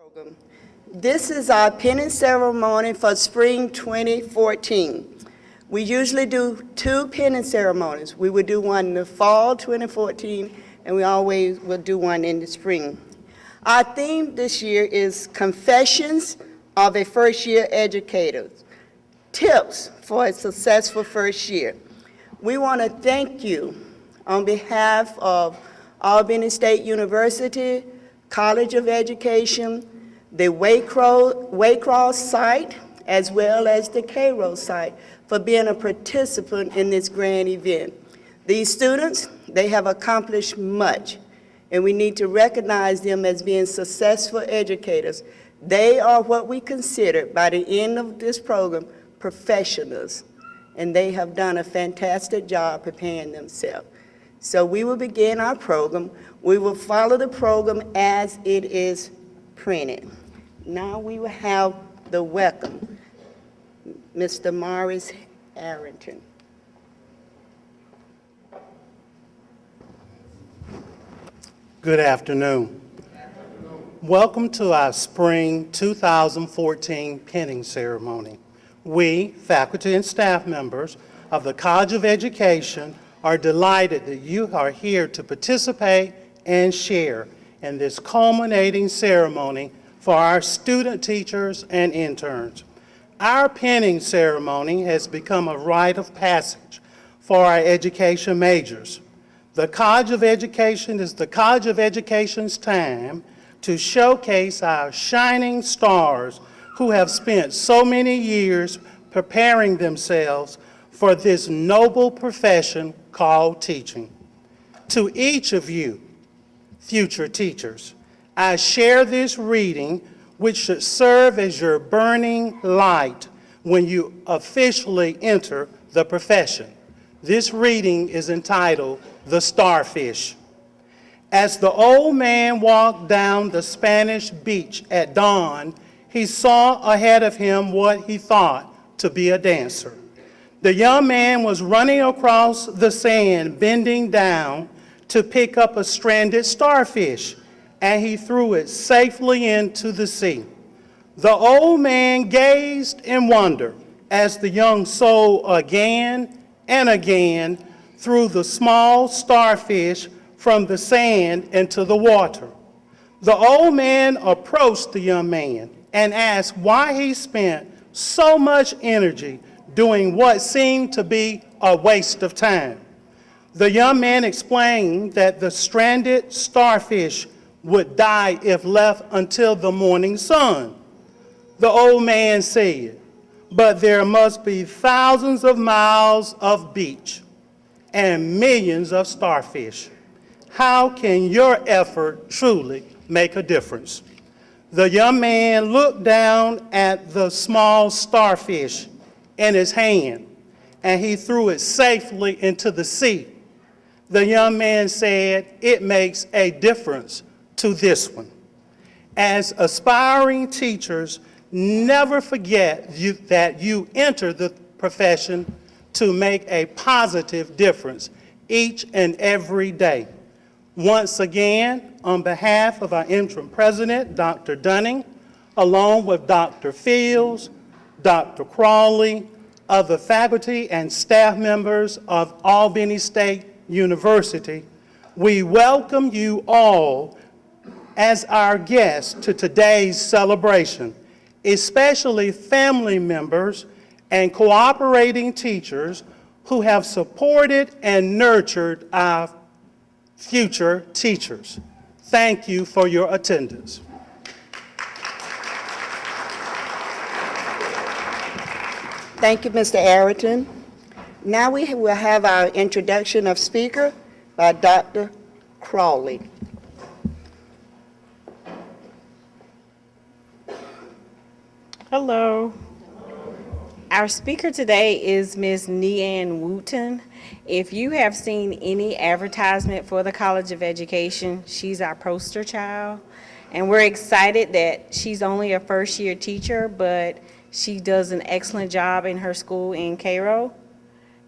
program. This is our pinning ceremony for spring 2014. We usually do 2 pinning ceremonies. We would do one in the fall 2014, and we always will do one in the spring. Our theme this year is Confessions of a First-Year Educator, Tips for a Successful First Year. We want to thank you on behalf of Albany State University, College of Education, the Waycross site, as well as the Cairo site, for being a participant in this grand event. These students, they have accomplished much, and we need to recognize them as being successful educators. They are what we consider, by the end of this program, professionals, and they have done a fantastic job preparing themselves. So we will begin our program. We will follow the program as it is printed. Now we will have the welcome, Mr. Morris Arrington. Good afternoon. Welcome to our spring 2014 pinning ceremony. We, faculty and staff members of the College of Education, are delighted that you are here to participate and share in this culminating ceremony for our student teachers and interns. Our pinning ceremony has become a rite of passage for our education majors. The College of Education is the College of Education's time to showcase our shining stars who have spent so many years preparing themselves for this noble profession called teaching. To each of you, future teachers, I share this reading, which should serve as your burning light when you officially enter the profession. This reading is entitled, "The Starfish." As the old man walked down the Spanish beach at dawn, he saw ahead of him what he thought to be a dancer. The young man was running across the sand, bending down to pick up a stranded starfish, and he threw it safely into the sea. The old man gazed in wonder as the young soul again and again threw the small starfish from the sand into the water. The old man approached the young man and asked why he spent so much energy doing what seemed to be a waste of time. The young man explained that the stranded starfish would die if left until the morning sun. The old man said, "But there must be thousands of miles of beach and millions of starfish. How can your effort truly make a difference?" The young man looked down at the small starfish in his hand, and he threw it safely into the sea. The young man said, "It makes a difference to this one." As aspiring teachers, never forget that you enter the profession to make a positive difference each and every day. Once again, on behalf of our interim president, Dr. Dunning, along with Dr. Fields, Dr. Crawley, other faculty and staff members of Albany State University, we welcome you all as our guests to today's celebration, especially family members and cooperating teachers who have supported and nurtured our future teachers. Thank you for your attendance. Thank you, Mr. Arrington. Now we will have our introduction of speaker by Dr. Crawley. Hello. Our speaker today is Ms. Neanne Wooten. If you have seen any advertisement for the College of Education, she's our poster child. And we're excited that she's only a first-year teacher, but she does an excellent job in her school in Cairo.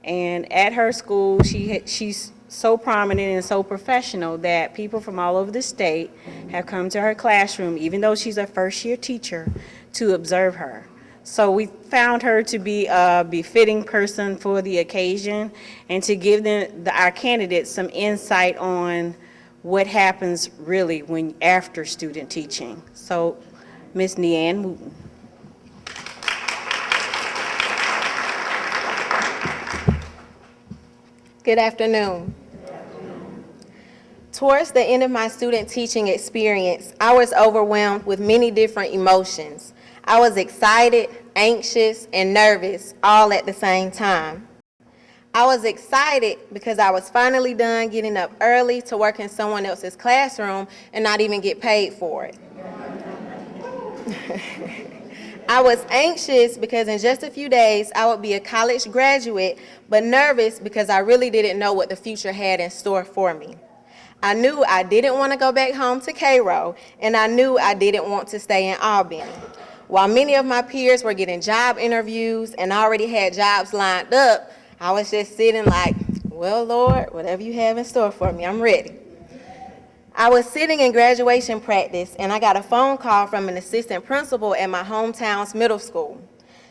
And at her school, she so prominent and so professional that people from all over the state have come to her classroom, even though she's a first-year teacher, to observe her. So we found her to be a befitting person for the occasion and to give our candidates some insight on what happens really when after student teaching. So, Ms. Neanne Wooten. Good afternoon. Towards the end of my student teaching experience, I was overwhelmed with many different emotions. I was excited, anxious, and nervous all at the same time. I was excited because I was finally done getting up early to work in someone else's classroom and not even get paid for it. I was anxious because in just a few days I would be a college graduate, but nervous because I really didn't know what the future had in store for me. I knew I didn't want to go back home to Cairo, and I knew I didn't want to stay in Albany. While many of my peers were getting job interviews and already had jobs lined up, I was just sitting like, well, Lord, whatever you have in store for me, I'm ready. I was sitting in graduation practice, and I got a phone call from an assistant principal at my hometown's middle school.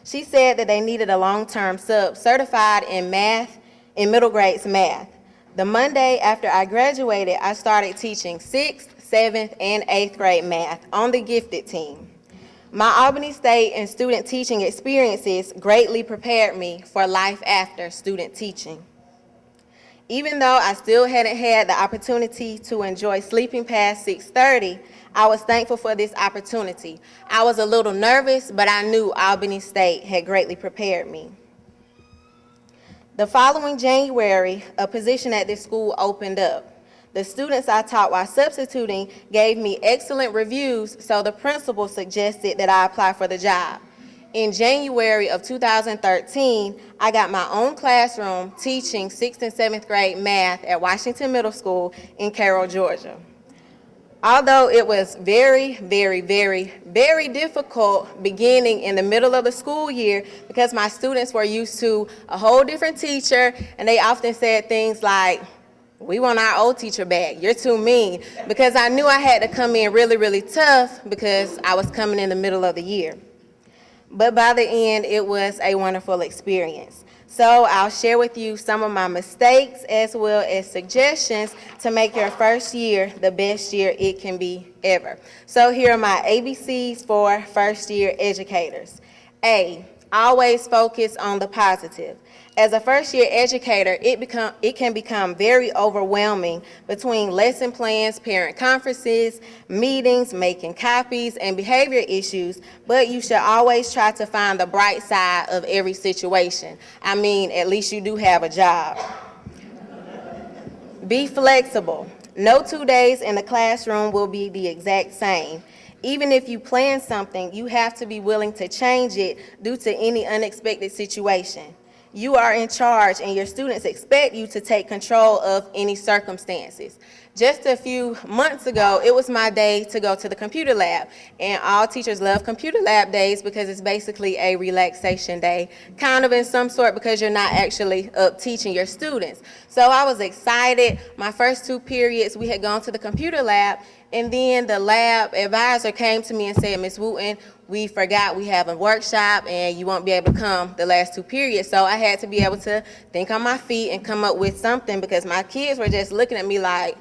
She said that they needed a long-term sub certified in math, in middle grades math. The Monday after I graduated, I started teaching 6th, 7th, and 8th grade math on the gifted team. My Albany State and student teaching experiences greatly prepared me for life after student teaching. Even though I still hadn't had the opportunity to enjoy sleeping past 6:30, I was thankful for this opportunity. I was a little nervous, but I knew Albany State had greatly prepared me. The following January, a position at this school opened up. The students I taught while substituting gave me excellent reviews, so the principal suggested that I apply for the job. In January of 2013, I got my own classroom teaching 6th and 7th grade math at Washington Middle School in Cairo, Georgia. Although it was very, very, very, very difficult beginning in the middle of the school year because my students were used to a whole different teacher, and they often said things like, "We want our old teacher back, you're too mean," because I knew I had to come in really, really tough because I was coming in the middle of the year. But by the end, it was a wonderful experience. So I'll share with you some of my mistakes as well as suggestions to make your first year the best year it can be ever. So here are my ABCs for first year educators. A, always focus on the positive. As a first-year educator, it can become very overwhelming between lesson plans, parent conferences, meetings, making copies, and behavior issues, but you should always try to find the bright side of every situation. I mean, at least you do have a job. Be flexible. No 2 days in the classroom will be the exact same. Even if you plan something, you have to be willing to change it due to any unexpected situation. You are in charge, and your students expect you to take control of any circumstances. Just a few months ago, it was my day to go to the computer lab, and all teachers love computer lab days because it's basically a relaxation day, kind of in some sort because you're not actually up teaching your students. So I was excited. My first 2 periods, we had gone to the computer lab, and then the lab advisor came to me and said, "Ms. Wooten, we forgot we have a workshop and you won't be able to come the last 2 periods." So I had to be able to think on my feet and come up with something because my kids were just looking at me like,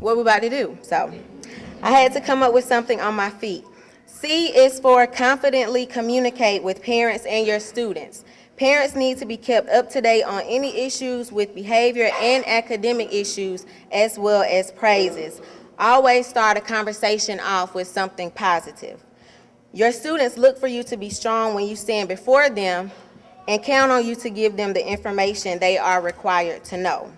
what we about to do? So I had to come up with something on my feet. C is for confidently communicate with parents and your students. Parents need to be kept up to date on any issues with behavior and academic issues as well as praises. Always start a conversation off with something positive. Your students look for you to be strong when you stand before them and count on you to give them the information they are required to know.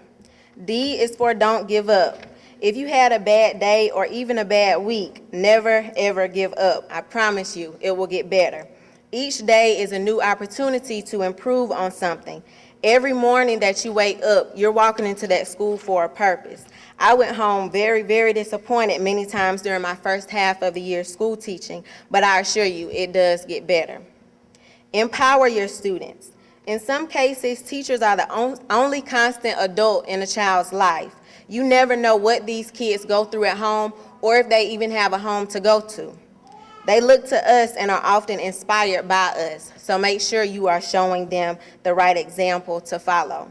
D is for don't give up. If you had a bad day or even a bad week, never ever give up. I promise you, it will get better. Each day is a new opportunity to improve on something. Every morning that you wake up, you're walking into that school for a purpose. I went home very, very disappointed many times during my first half of the year school teaching, but I assure you, it does get better. Empower your students. In some cases, teachers are the only constant adult in a child's life. You never know what these kids go through at home or if they even have a home to go to. They look to us and are often inspired by us, so make sure you are showing them the right example to follow.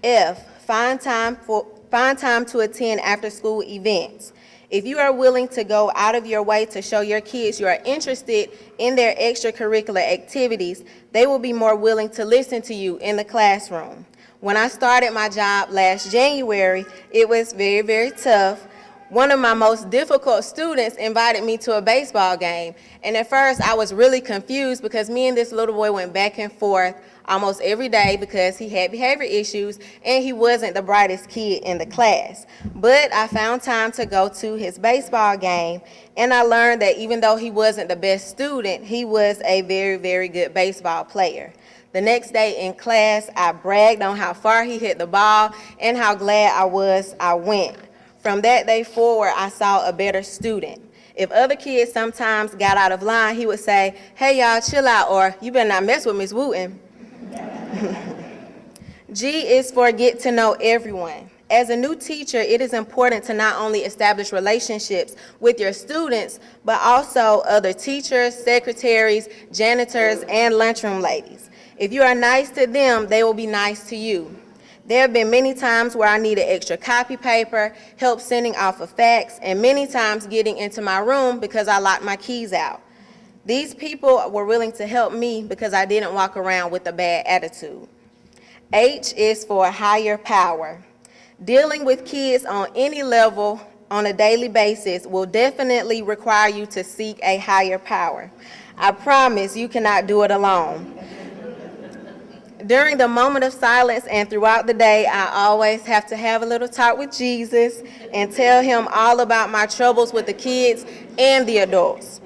F, find time to attend after-school events. If you are willing to go out of your way to show your kids you are interested in their extracurricular activities, they will be more willing to listen to you in the classroom. When I started my job last January, it was very, very tough. One of my most difficult students invited me to a baseball game, and at first I was really confused because me and this little boy went back and forth almost every day because he had behavior issues and he wasn't the brightest kid in the class. But I found time to go to his baseball game, and I learned that even though he wasn't the best student, he was a very, very good baseball player. The next day in class, I bragged on how far he hit the ball and how glad I was I went. From that day forward, I saw a better student. If other kids sometimes got out of line, he would say, "Hey y'all, chill out," or "You better not mess with Miss Wooten." G is for get to know everyone. As a new teacher, it is important to not only establish relationships with your students, but also other teachers, secretaries, janitors, and lunchroom ladies. If you are nice to them, they will be nice to you. There have been many times where I needed extra copy paper, help sending off of fax, and many times getting into my room because I locked my keys out. These people were willing to help me because I didn't walk around with a bad attitude. H is for higher power. Dealing with kids on any level on a daily basis will definitely require you to seek a higher power. I promise you cannot do it alone. During the moment of silence and throughout the day, I always have to have a little talk with Jesus and tell him all about my troubles with the kids and the adults.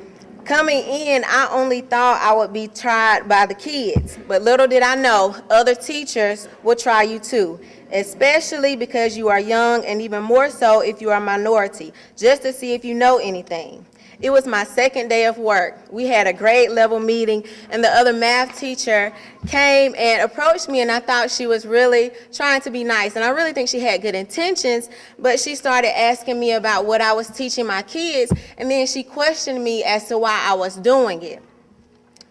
Coming in, I only thought I would be tried by the kids, but little did I know other teachers will try you too, especially because you are young, and even more so if you are a minority, just to see if you know anything. It was my second day of work. We had a grade level meeting, and the other math teacher came and approached me, and I thought she was really trying to be nice, and I really think she had good intentions, but she started asking me about what I was teaching my kids, and then she questioned me as to why I was doing it.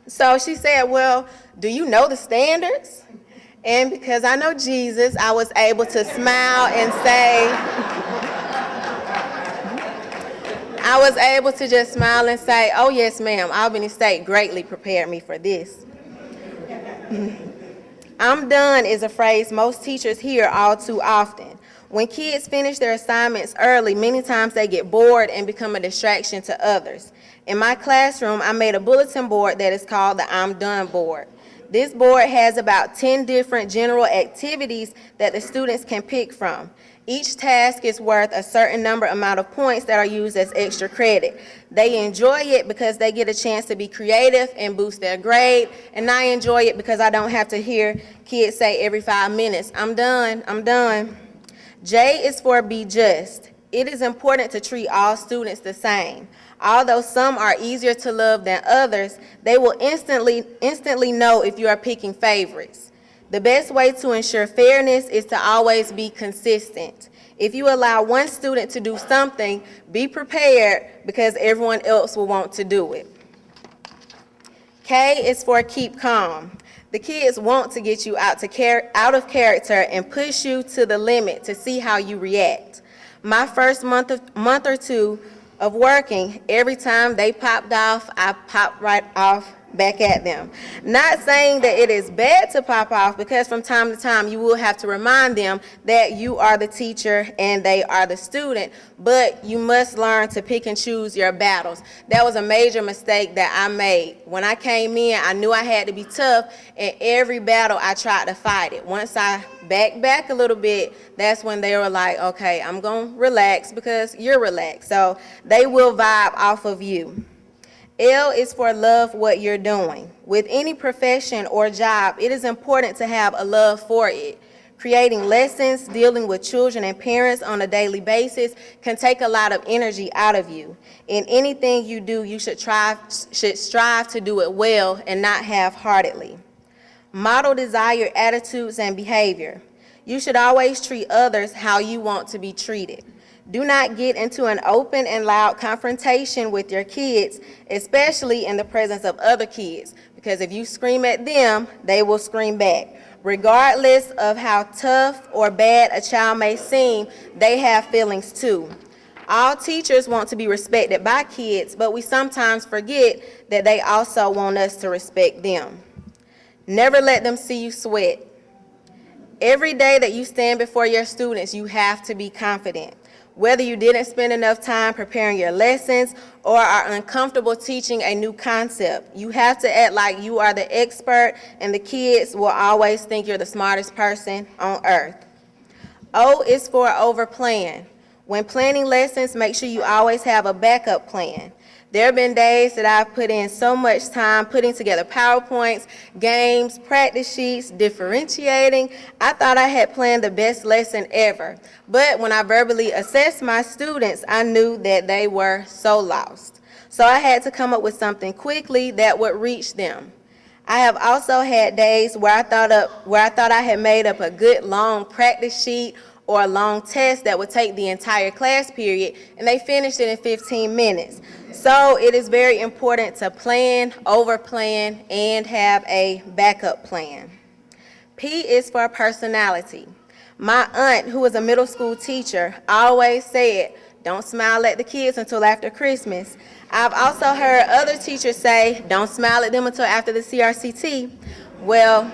So she said, "Well, do you know the standards?" And because I know Jesus, I was able to smile and just smile and say, "Oh yes, ma'am, Albany State greatly prepared me for this." "I'm done" is a phrase most teachers hear all too often. When kids finish their assignments early, many times they get bored and become a distraction to others. In my classroom, I made a bulletin board that is called the "I'm done" board. This board has about 10 different general activities that the students can pick from. Each task is worth a certain amount of points that are used as extra credit. They enjoy it because they get a chance to be creative and boost their grade, and I enjoy it because I don't have to hear kids say every 5 minutes, "I'm done, I'm done." J is for be just. It is important to treat all students the same. Although some are easier to love than others, they will instantly know if you are picking favorites. The best way to ensure fairness is to always be consistent. If you allow one student to do something, be prepared because everyone else will want to do it. K is for keep calm. The kids want to get you out of character and push you to the limit to see how you react. My first month or two of working, every time they popped off, I popped right off back at them. Not saying that it is bad to pop off, because from time to time you will have to remind them that you are the teacher and they are the student, but you must learn to pick and choose your battles. That was a major mistake that I made. When I came in, I knew I had to be tough, and every battle I tried to fight it. Once I backed back a little bit, that's when they were like, "Okay, I'm gonna relax because you're relaxed." So they will vibe off of you. L is for love what you're doing. With any profession or job, it is important to have a love for it. Creating lessons, dealing with children and parents on a daily basis can take a lot of energy out of you. In anything you do, you should strive to do it well and not half-heartedly. Model desired attitudes and behavior. You should always treat others how you want to be treated. Do not get into an open and loud confrontation with your kids, especially in the presence of other kids, because if you scream at them, they will scream back. Regardless of how tough or bad a child may seem, they have feelings too. All teachers want to be respected by kids, but we sometimes forget that they also want us to respect them. Never let them see you sweat. Every day that you stand before your students, you have to be confident. Whether you didn't spend enough time preparing your lessons or are uncomfortable teaching a new concept, you have to act like you are the expert, and the kids will always think you're the smartest person on earth. O is for overplan. When planning lessons, make sure you always have a backup plan. There have been days that I've put in so much time putting together PowerPoints, games, practice sheets, differentiating. I thought I had planned the best lesson ever. But when I verbally assessed my students, I knew that they were so lost. So I had to come up with something quickly that would reach them. I have also had days where I thought I had made up a good long practice sheet or a long test that would take the entire class period, and they finished it in 15 minutes. So it is very important to plan, overplan, and have a backup plan. P is for personality. My aunt, who was a middle school teacher, always said, "Don't smile at the kids until after Christmas." I've also heard other teachers say, "Don't smile at them until after the CRCT." Well,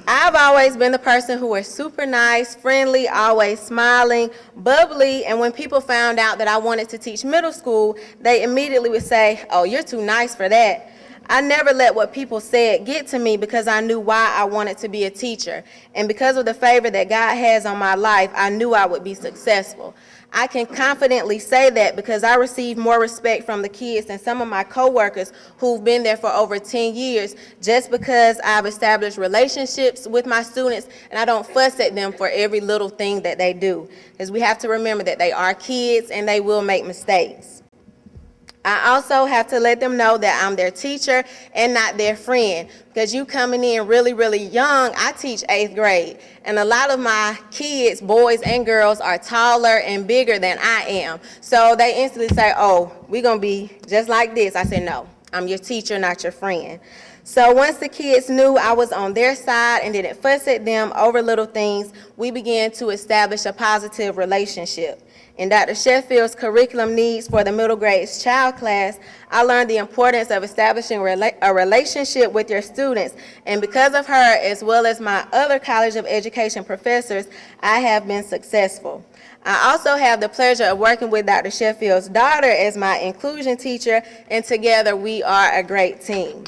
I've always been the person who was super nice, friendly, always smiling, bubbly, and when people found out that I wanted to teach middle school, they immediately would say, "Oh, you're too nice for that." I never let what people said get to me because I knew why I wanted to be a teacher. And because of the favor that God has on my life, I knew I would be successful. I can confidently say that because I received more respect from the kids than some of my coworkers who've been there for over 10 years just because I've established relationships with my students and I don't fuss at them for every little thing that they do. Because we have to remember that they are kids and they will make mistakes. I also have to let them know that I'm their teacher and not their friend. Because you coming in really, really young, I teach 8th grade. And a lot of my kids, boys and girls, are taller and bigger than I am. So they instantly say, "Oh, we're going to be just like this." I said, "No, I'm your teacher, not your friend." So once the kids knew I was on their side and didn't fuss at them over little things, we began to establish a positive relationship. In Dr. Sheffield's curriculum needs for the middle grades child class, I learned the importance of establishing a relationship with your students. And because of her, as well as my other College of Education professors, I have been successful. I also have the pleasure of working with Dr. Sheffield's daughter as my inclusion teacher, and together we are a great team.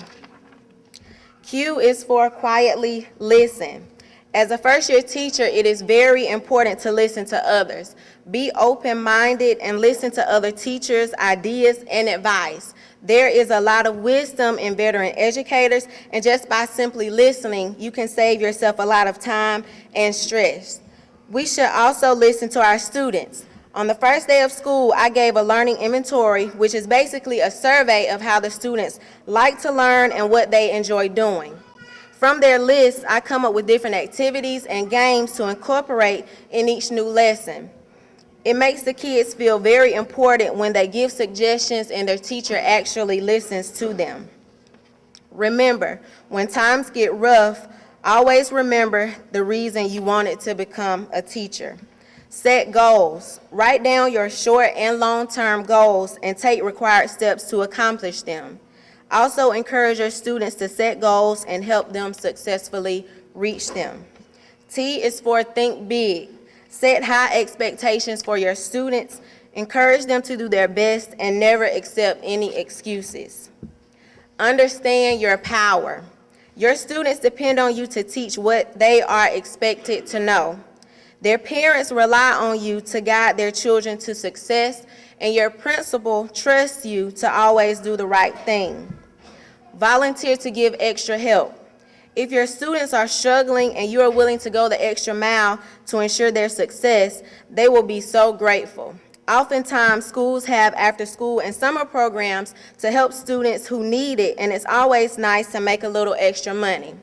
Q is for quietly listen. As a first-year teacher, it is very important to listen to others. Be open-minded and listen to other teachers' ideas and advice. There is a lot of wisdom in veteran educators, and just by simply listening, you can save yourself a lot of time and stress. We should also listen to our students. On the first day of school, I gave a learning inventory, which is basically a survey of how the students like to learn and what they enjoy doing. From their list, I come up with different activities and games to incorporate in each new lesson. It makes the kids feel very important when they give suggestions and their teacher actually listens to them. Remember, when times get rough, always remember the reason you wanted to become a teacher. Set goals. Write down your short and long-term goals and take required steps to accomplish them. Also encourage your students to set goals and help them successfully reach them. T is for think big. Set high expectations for your students. Encourage them to do their best and never accept any excuses. Understand your power. Your students depend on you to teach what they are expected to know. Their parents rely on you to guide their children to success, and your principal trusts you to always do the right thing. Volunteer to give extra help. If your students are struggling and you are willing to go the extra mile to ensure their success, they will be so grateful. Oftentimes, schools have after-school and summer programs to help students who need it, and it's always nice to make a little extra money.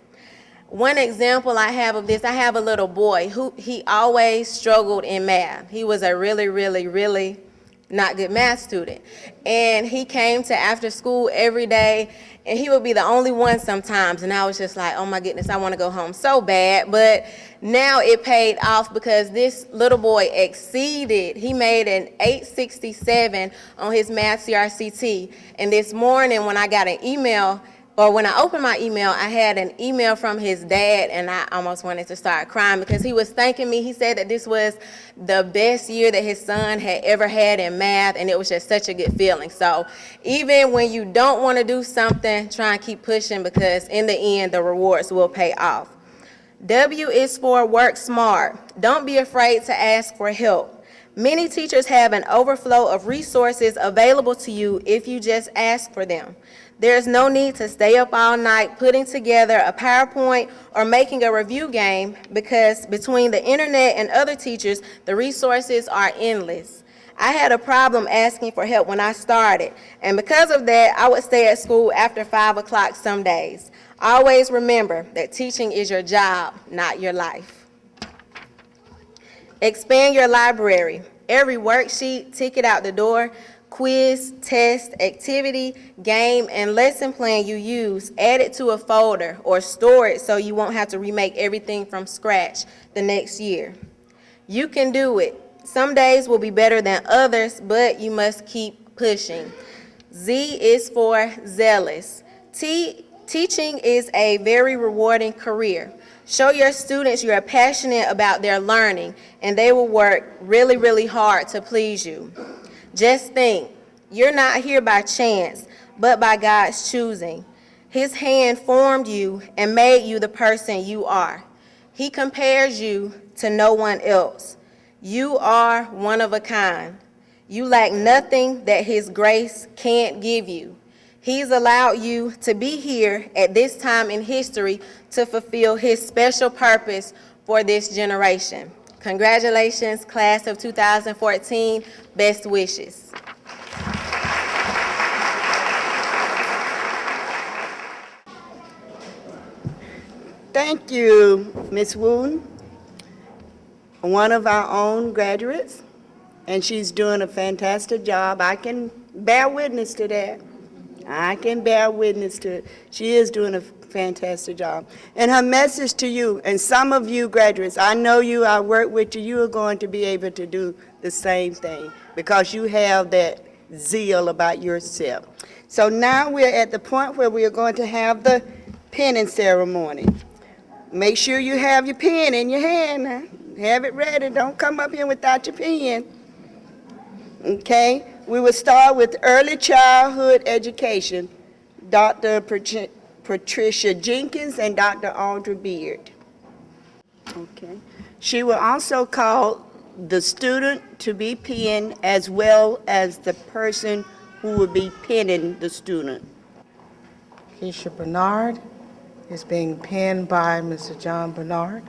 One example I have of this, I have a little boy who he always struggled in math. He was a really not good math student. And he came to after school every day, and he would be the only one sometimes. And I was just like, oh my goodness, I want to go home so bad. But now it paid off because this little boy exceeded. He made an 867 on his math CRCT. And this morning when I got an email, or when I opened my email, I had an email from his dad, and I almost wanted to start crying because he was thanking me. He said that this was the best year that his son had ever had in math, and it was just such a good feeling. So even when you don't want to do something, try and keep pushing because in the end, the rewards will pay off. W is for work smart. Don't be afraid to ask for help. Many teachers have an overflow of resources available to you if you just ask for them. There's no need to stay up all night putting together a PowerPoint or making a review game because between the internet and other teachers, the resources are endless. I had a problem asking for help when I started, and because of that, I would stay at school after 5 o'clock some days. Always remember that teaching is your job, not your life. Expand your library. Every worksheet, ticket out the door, quiz, test, activity, game, and lesson plan you use, add it to a folder or store it so you won't have to remake everything from scratch the next year. You can do it. Some days will be better than others, but you must keep pushing. Z is for zealous. Teaching is a very rewarding career. Show your students you are passionate about their learning, and they will work really hard to please you. Just think, you're not here by chance, but by God's choosing. His hand formed you and made you the person you are. He compares you to no one else. You are one of a kind. You lack nothing that His grace can't give you. He's allowed you to be here at this time in history to fulfill His special purpose for this generation. Congratulations, class of 2014. Best wishes. Thank you, Ms. Wooten, one of our own graduates, and she's doing a fantastic job. I can bear witness to that. I can bear witness to it. She is doing a fantastic job. And her message to you, and some of you graduates, I know you, I work with you, you are going to be able to do the same thing because you have that zeal about yourself. So now we're at the point where we are going to have the penning ceremony. Make sure you have your pen in your hand now. Have it ready. Don't come up here without your pen. Okay? We will start with early childhood education, Dr. Patricia Jenkins and Dr. Audrey Beard. Okay. She will also call the student to be penned as well as the person who will be penning the student. Keisha Bernard is being penned by Mr. John Bernard.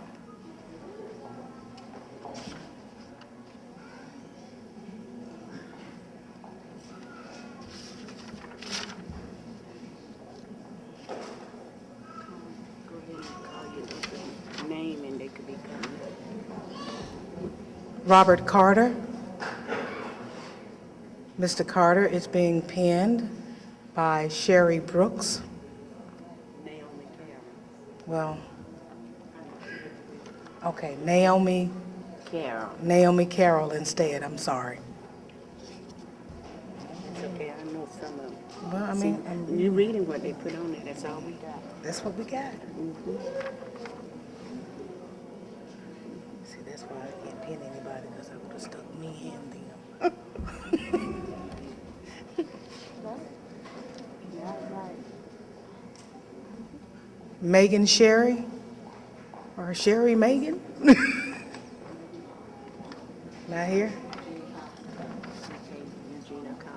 Robert Carter. Mr. Carter is being penned by Sherry Brooks. Well, okay, Naomi Carroll instead, I'm sorry. It's okay, I know some of them. Well, I mean, You're reading what they put on there, that's all we got. that's what we got. See, that's why I can't pin anybody, because I would have stuck me and them. Megan Sherry, or Sherry Megan? Not here.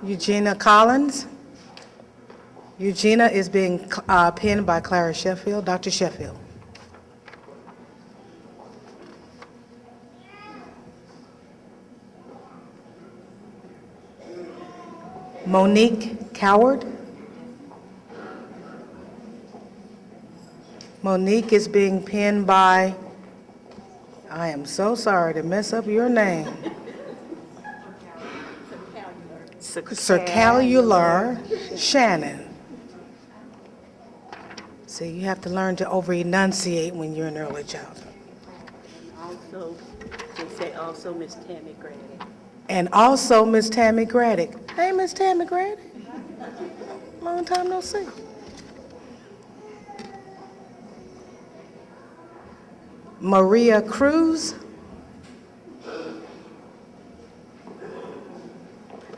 Eugenia Collins. Eugenia is being penned by Clara Sheffield, Dr. Sheffield. Monique Coward. Monique is being pinned by, I am so sorry to mess up your name. Circalular Shannon. See, you have to learn to over-enunciate when you're in early childhood. Also, they say also Miss Tammy Grady. And also Miss Tammy Graddick. Hey, Miss Tammy Graddick. Long time no see. Maria Cruz.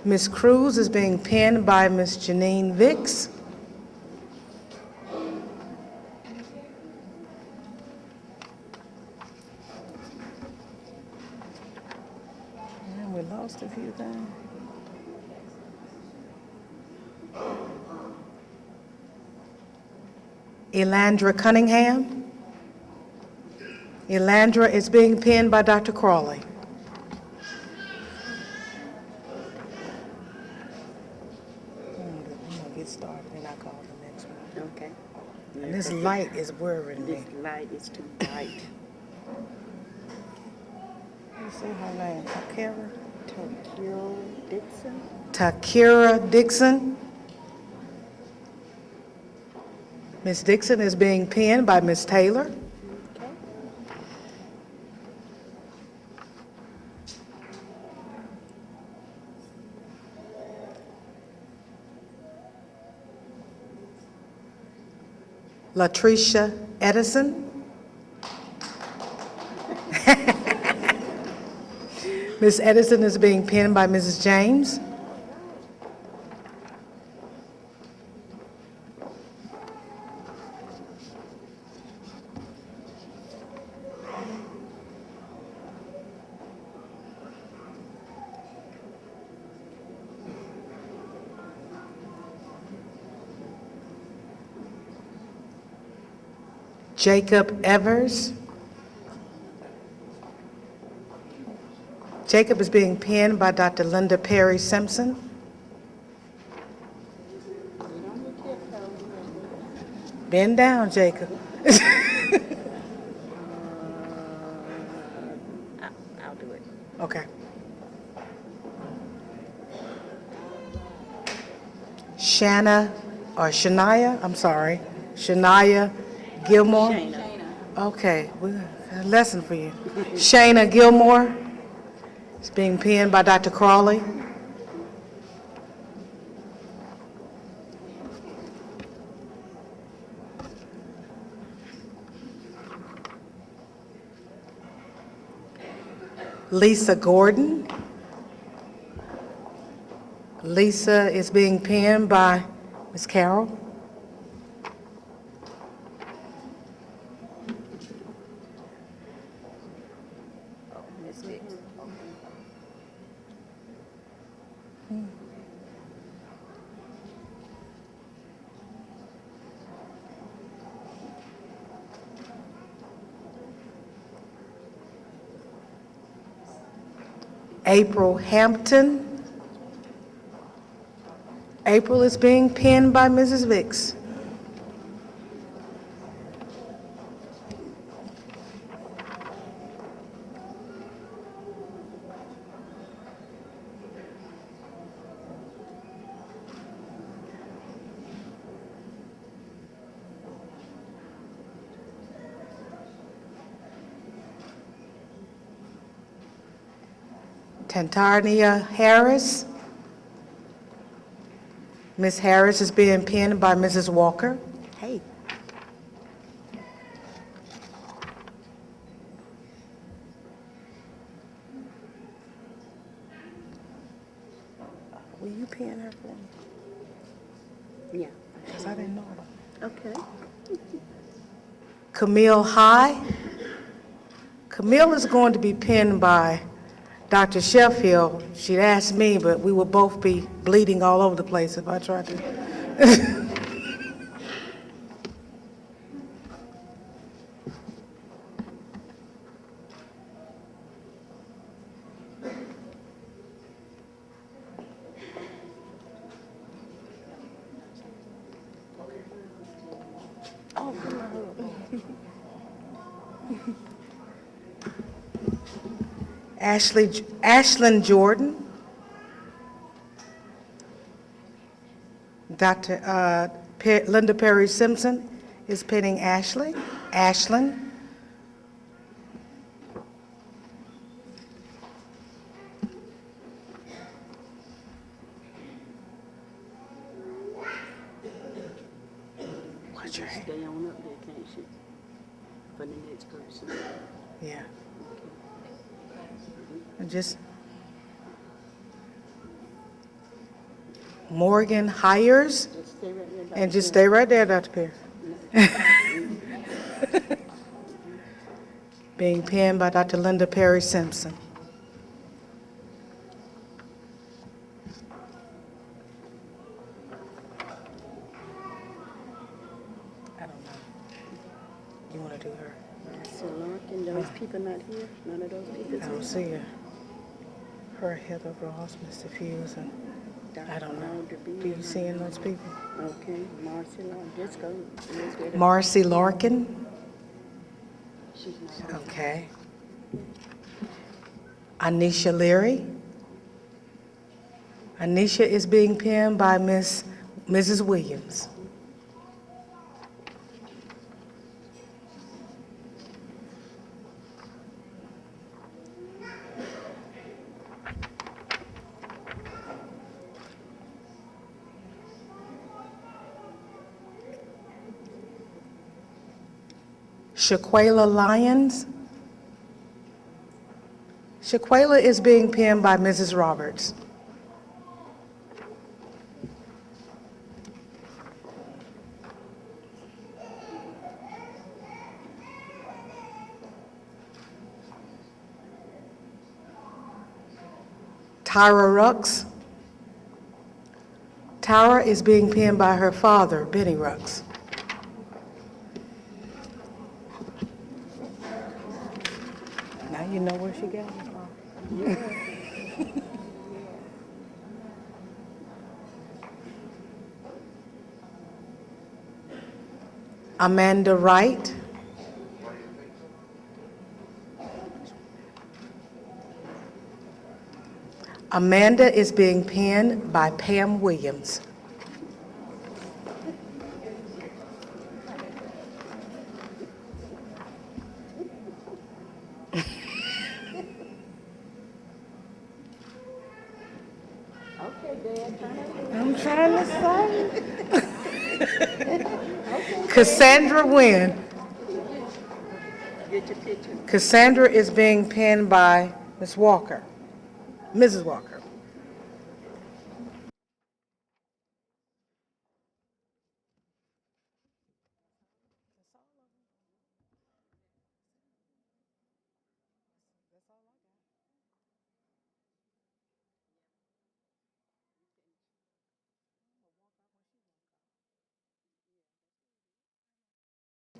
Miss Cruz is being pinned by Miss Janine Vicks. And we lost a few things. Elandra Cunningham. Elandra is being pinned by Dr. Crawley. I'm gonna get started and I'll call the next one. Okay. And this light is worrying me. This light is too bright. You see her name, Takira? Tokyo Dixon. Takira Dixon. Miss Dixon is being pinned by Miss Taylor. Okay. Latricia Edison. Miss Edison is being pinned by Mrs. James. Jacob Evers. Jacob is being pinned by Dr. Linda Perry Simpson. Bend down, Jacob. I'll do it. Okay. Shania Gilmore. Shayna. Okay, we got a lesson for you. Shayna Gilmore is being pinned by Dr. Crawley. Lisa Gordon. Lisa is being pinned by Ms. Carroll. Miss Vicks. April Hampton. April is being pinned by Mrs. Vicks. Tantarnia Harris. Miss Harris is being pinned by Mrs. Walker. Hey. Will you pin her for me? Yeah. Because I didn't know that. Okay. Camille High. Camille is going to be pinned by Dr. Sheffield. She'd asked me, but we would both be bleeding all over the place if I tried to. Ashlyn Jordan. Dr. Linda Perry Simpson is pinning Ashlyn. What's your hand? Stay on up there, can't you? For the next person. Yeah. And just Morgan Hires, Just stay right there. and just stay right there, Dr. Perry. Being penned by Dr. Linda Perry Simpson. I don't know. You want to do her? So Larkin, those people not here? None of those people I don't see her. Her, Heather Ross, Mr. Hughes, and I don't know. Do you see in those people? Okay, Marcy Larkin, just go. Let's get her. Marcy Larkin. She's not here. Okay. Anisha Leary. Anisha is being penned by Mrs. Williams. Shaquela Lyons. Shaquela is being penned by Mrs. Roberts. Tyra Rux. Tyra is being penned by her father, Benny Rux. Now you know where she got it from. Amanda Wright. Amanda is being penned by Pam Williams. I'm trying to say. Cassandra Wynn. Get your picture. Cassandra is being penned by Ms. Walker, Mrs. Walker.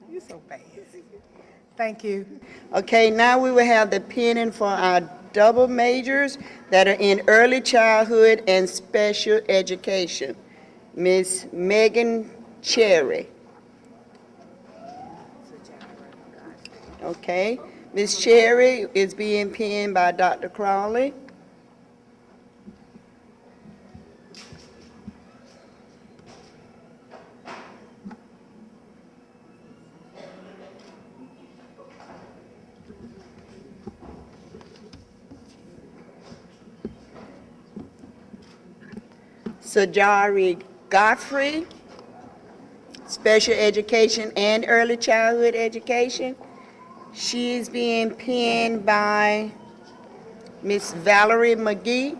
You're so bad. Thank you. Okay, now we will have the pinning for our double majors that are in early childhood and special education. Miss Megan Cherry. Okay, Miss Cherry is being pinned by Dr. Crowley. Sajari Godfrey, special education and early childhood education. She is being pinned by Miss Valerie McGee.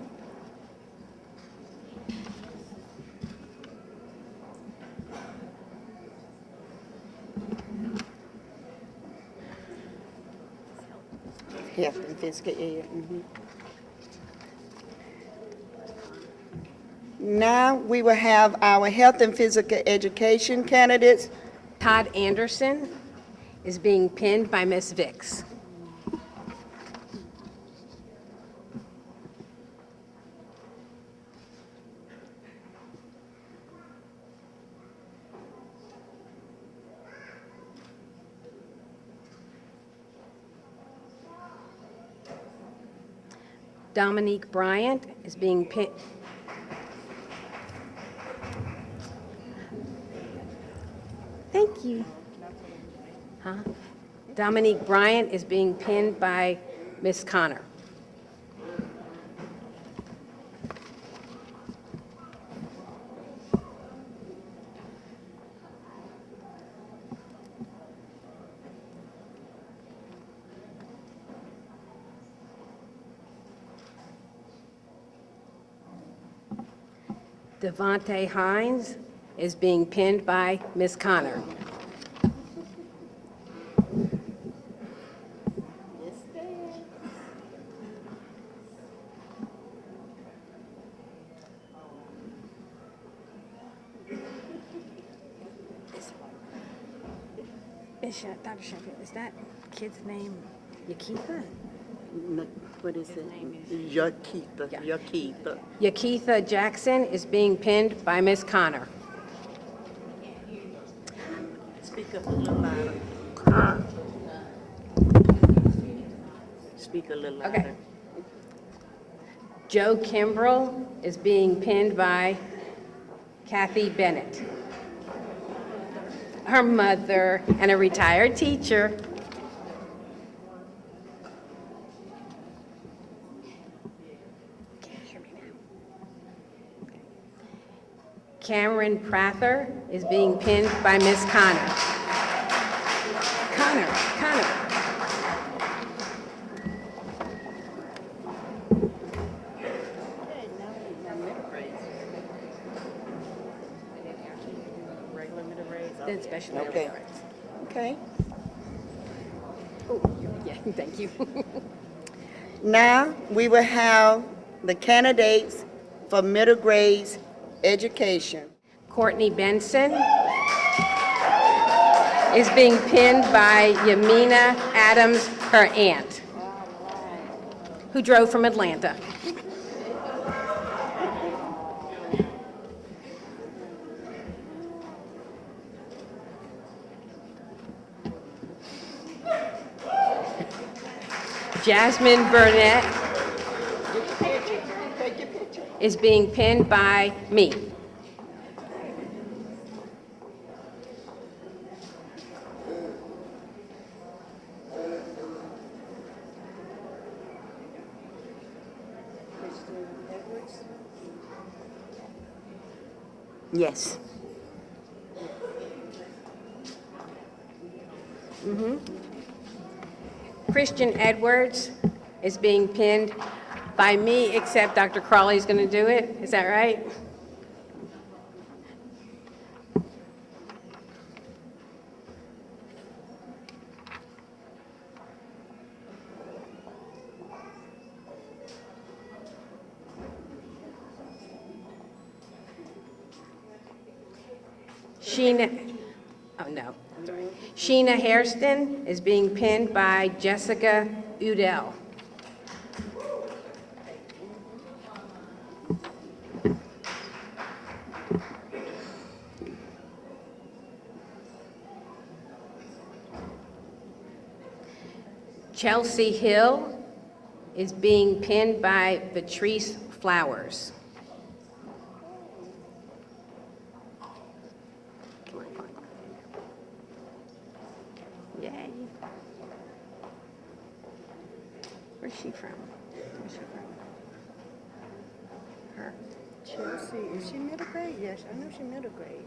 Health and physical ed. Now we will have our health and physical education candidates. Todd Anderson is being pinned by Miss Vicks. Dominique Bryant is being pinned. Thank you. Huh? Dominique Bryant is being pinned by Miss Connor. Devontae Hines is being pinned by Miss Connor. Dr. Sheffield, is that kid's name Yakitha? What is it? Yakitha. Yeah. Yakitha. Yakitha Jackson is being pinned by Miss Connor. Speak up a little louder. Speak a little louder. Okay. Joe Kimbrell is being pinned by Kathy Bennett. Her mother and a retired teacher. Can you hear me now? Okay. Cameron Prather is being pinned by Miss Connor. Connor. Regular middle grades. Then special ed. Okay. Okay. Oh, yeah, thank you. Now, we will have the candidates for middle grades education. Courtney Benson is being pinned by Yamina Adams, her aunt, who drove from Atlanta. Jasmine Burnett is being pinned by me. Yes. Christian Edwards is being pinned by me, except Dr. Crawley is going to do it. Is that right? Sheena Hairston is being pinned by Jessica Udell. Chelsea Hill is being pinned by Patrice Flowers. Yay. Where's she from? Her. Chelsea, is she middle grade? Yes, I know she middle grade.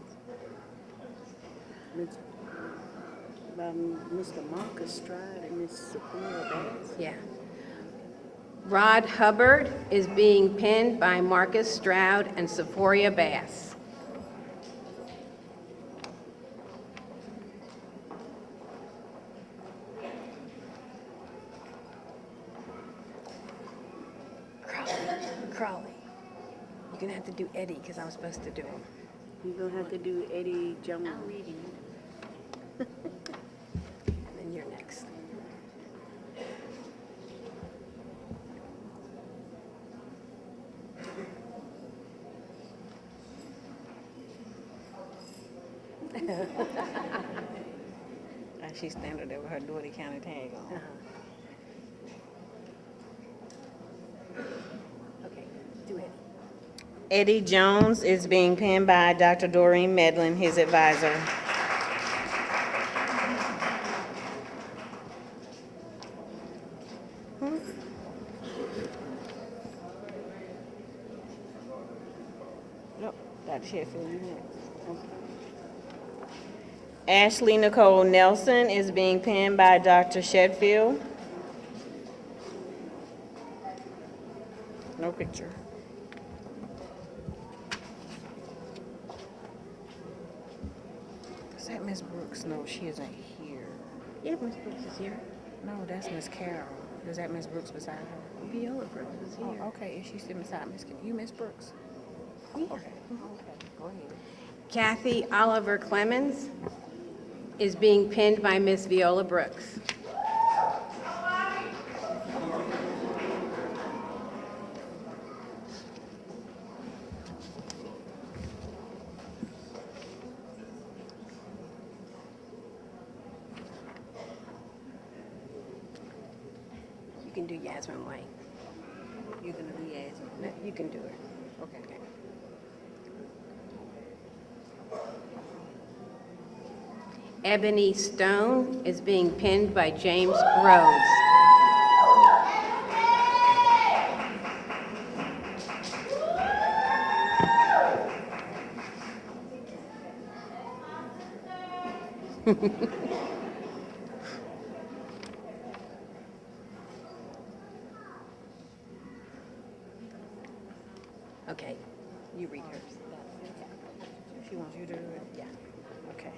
Mr. Marcus Stride and Miss Sophia Bass. Yeah. Rod Hubbard is being pinned by Marcus Stroud and Sephoria Bass. Crawley. You're gonna have to do Eddie because I was supposed to do him. You're going to have to do Eddie Jones. And then you're next. She's standing there with her Doherty County tag on. Eddie Jones is being pinned by Dr. Doreen Medlin, his advisor. Nope, Dr. Sheffield, you next. Ashley Nicole Nelson is being pinned by Dr. Shedfield. No picture. Is that Miss Brooks? No, she isn't here. Yeah, Ms. Brooks is here. No, that's Miss Carol. Is that Miss Brooks beside her? Viola Brooks is Oh, here. okay, is she sitting beside Miss, you Miss Brooks? Yeah. Okay, go ahead. Kathy Oliver Clemens is being pinned by Miss Viola Brooks. You can do Yasmin White. You're gonna be asking. No, you can do it. Okay. Ebony Stone is being pinned by James Rhodes. Okay, you read hers. She wants you to do it? Yeah. Okay.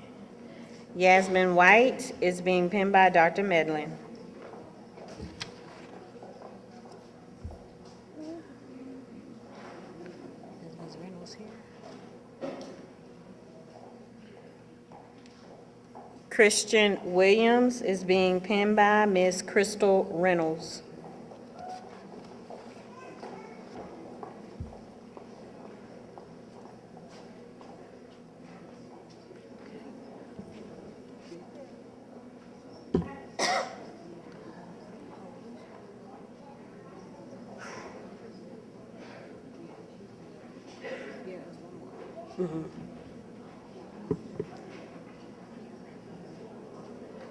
Yasmin White is being pinned by Dr. Medlin. Is Ms. Reynolds here? Christian Williams is being pinned by Ms. Crystal Reynolds.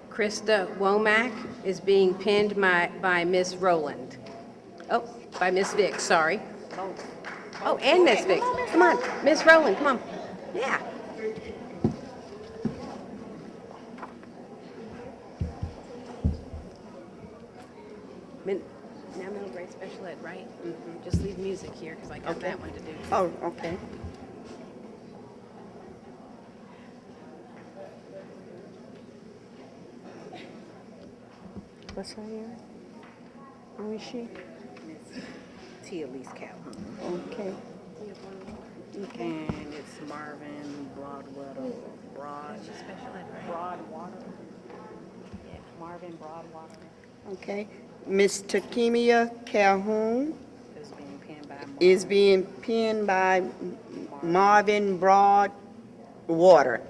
Krista Womack is being pinned by Miss Rowland. Oh, by Miss Vick, sorry. Oh, and Miss Vick. Come on, Miss Rowland, come on. Yeah. Now middle grade special ed, right? Just leave music here because I got that one to do. Oh, okay. What's her name? Who is she? Tia Elise Calhoun. Okay. And it's Marvin Broadwater. Broadwater. Yeah, Marvin Broadwater Okay. Miss Takemia Calhoun is being pinned by is being pinned by Marvin Broadwater.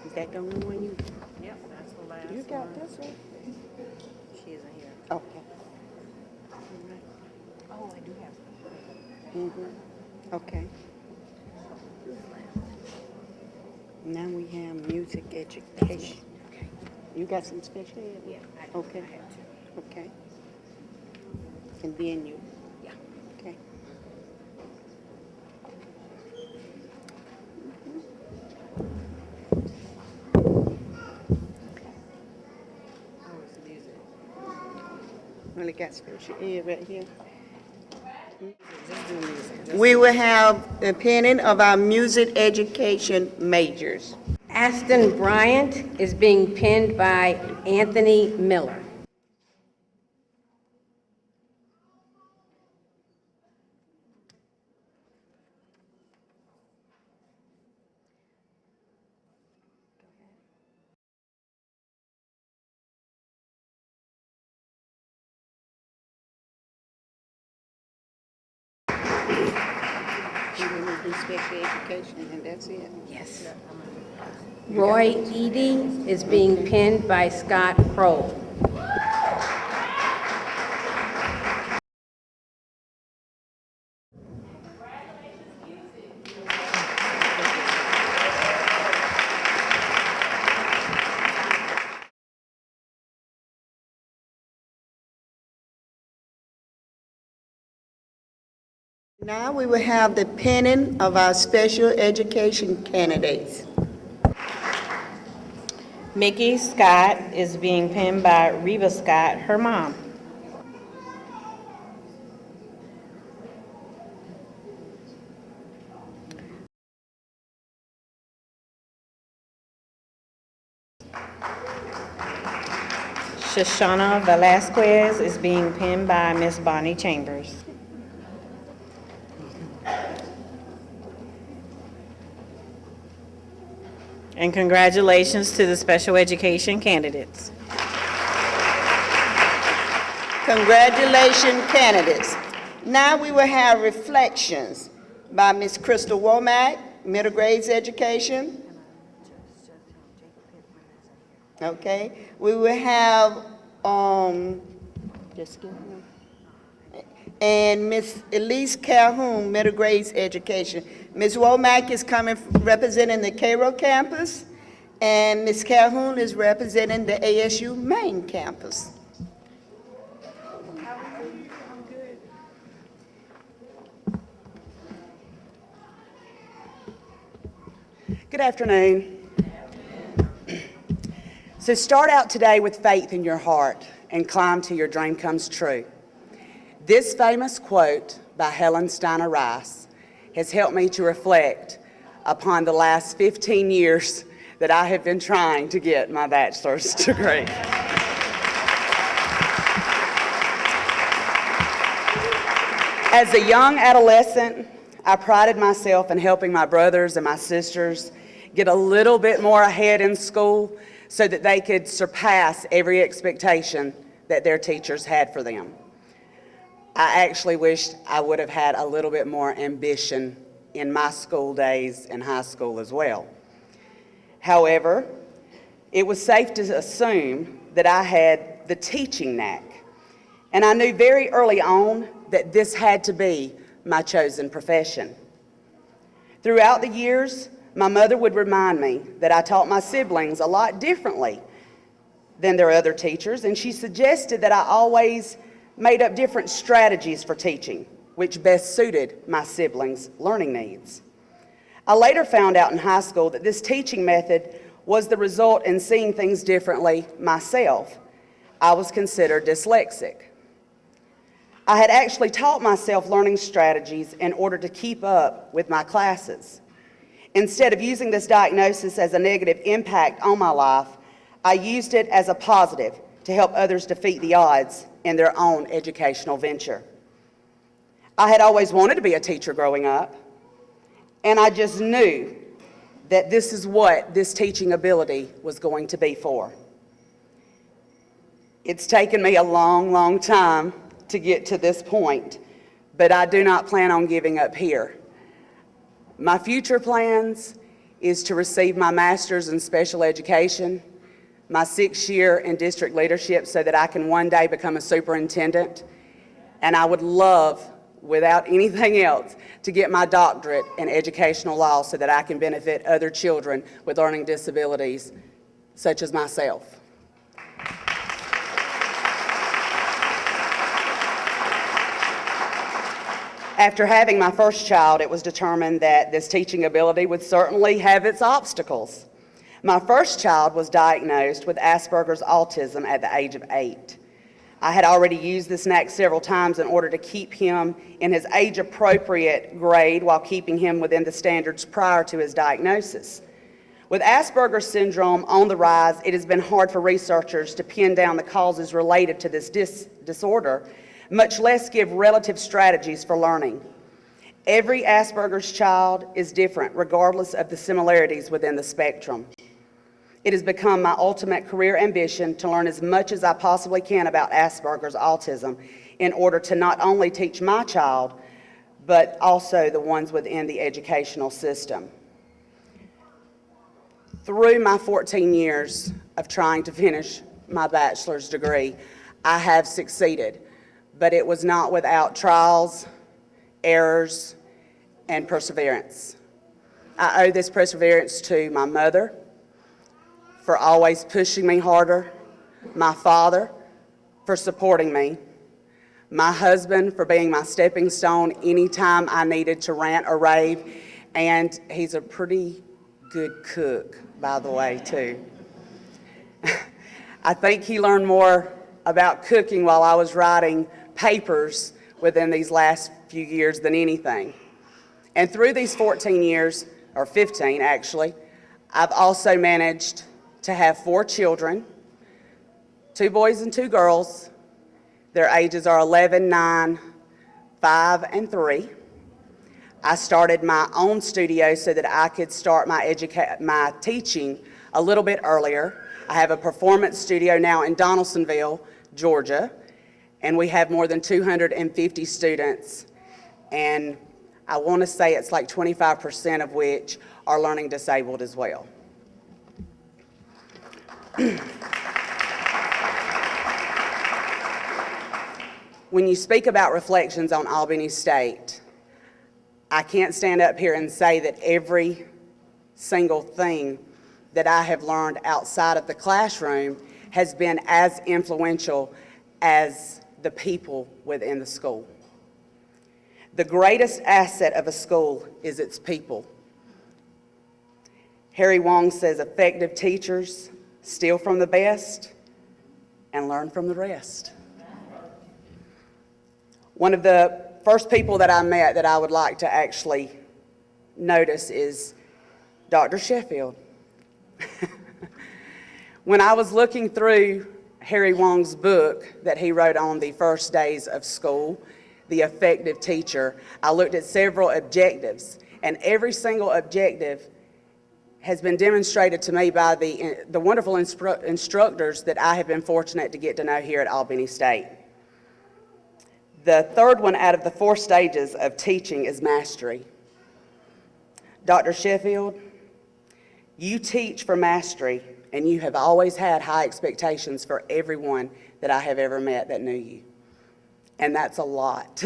Is that the only one you? Yep, that's the last You got one. this one? She isn't here. Okay. Oh, I do have Okay. Now we have music education. You got some special ed? Yeah, Okay. I have to. Okay. And then you? Yeah. Okay. Oh, it's the music. Only got special ed right here. Just do music. We will have the pinning of our music education majors. Aston Bryant is being pinned by Anthony Miller. We will do special education, and that's it. Yes. Roy Edie is being pinned by Scott Kroll. Now we will have the pinning of our special education candidates. Mickey Scott is being pinned by Reba Scott, her mom. Shoshana Velasquez is being pinned by Miss Bonnie Chambers. And congratulations to the special education candidates. Congratulations, candidates. Now we will have reflections by Ms. Crystal Womack, middle grades education. Okay, we will have, just give me, and Ms. Elise Calhoun, middle grades education. Ms. Womack is coming, representing the Cairo campus, and Ms. Calhoun is representing the ASU main campus. Good afternoon. So start out today with faith in your heart and climb till your dream comes true. This famous quote by Helen Steiner Rice has helped me to reflect upon the last 15 years that I have been trying to get my bachelor's degree. As a young adolescent, I prided myself in helping my brothers and my sisters get a little bit more ahead in school so that they could surpass every expectation that their teachers had for them. I actually wished I would have had a little bit more ambition in my school days and high school as well. However, it was safe to assume that I had the teaching knack, and I knew very early on that this had to be my chosen profession. Throughout the years, my mother would remind me that I taught my siblings a lot differently than their other teachers, and she suggested that I always made up different strategies for teaching, which best suited my siblings' learning needs. I later found out in high school that this teaching method was the result in seeing things differently myself. I was considered dyslexic. I had actually taught myself learning strategies in order to keep up with my classes. Instead of using this diagnosis as a negative impact on my life, I used it as a positive to help others defeat the odds in their own educational venture. I had always wanted to be a teacher growing up, and I just knew that this is what this teaching ability was going to be for. It's taken me a long, long time to get to this point, but I do not plan on giving up here. My future plans is to receive my master's in special education, my 6th year in district leadership so that I can one day become a superintendent, and I would love, without anything else, to get my doctorate in educational law so that I can benefit other children with learning disabilities such as myself. After having my first child, it was determined that this teaching ability would certainly have its obstacles. My first child was diagnosed with Asperger's autism at the age of 8. I had already used this knack several times in order to keep him in his age-appropriate grade while keeping him within the standards prior to his diagnosis. With Asperger's syndrome on the rise, it has been hard for researchers to pin down the causes related to this disorder, much less give relative strategies for learning. Every Asperger's child is different, regardless of the similarities within the spectrum. It has become my ultimate career ambition to learn as much as I possibly can about Asperger's autism in order to not only teach my child, but also the ones within the educational system. Through my 14 years of trying to finish my bachelor's degree, I have succeeded, but it was not without trials, errors, and perseverance. I owe this perseverance to my mother for always pushing me harder, my father for supporting me, my husband for being my stepping stone anytime I needed to rant or rave, and he's a pretty good cook, by the way, too. I think he learned more about cooking while I was writing papers within these last few years than anything. And through these 14 years, or 15 actually, I've also managed to have 4 children, 2 boys and 2 girls. Their ages are 11, 9, 5, and 3. I started my own studio so that I could start my teaching a little bit earlier. I have a performance studio now in Donaldsonville, Georgia, and we have more than 250 students, and I want to say it's like 25% of which are learning disabled as well. When you speak about reflections on Albany State, I can't stand up here and say that every single thing that I have learned outside of the classroom has been as influential as the people within the school. The greatest asset of a school is its people. Harry Wong says effective teachers steal from the best and learn from the rest. One of the first people that I met that I would like to actually notice is Dr. Sheffield. When I was looking through Harry Wong's book that he wrote on the first days of school, The Effective Teacher, I looked at several objectives, and every single objective has been demonstrated to me by the wonderful instructors that I have been fortunate to get to know here at Albany State. The third one out of the 4 stages of teaching is mastery. Dr. Sheffield, you teach for mastery, and you have always had high expectations for everyone that I have ever met that knew you. And that's a lot.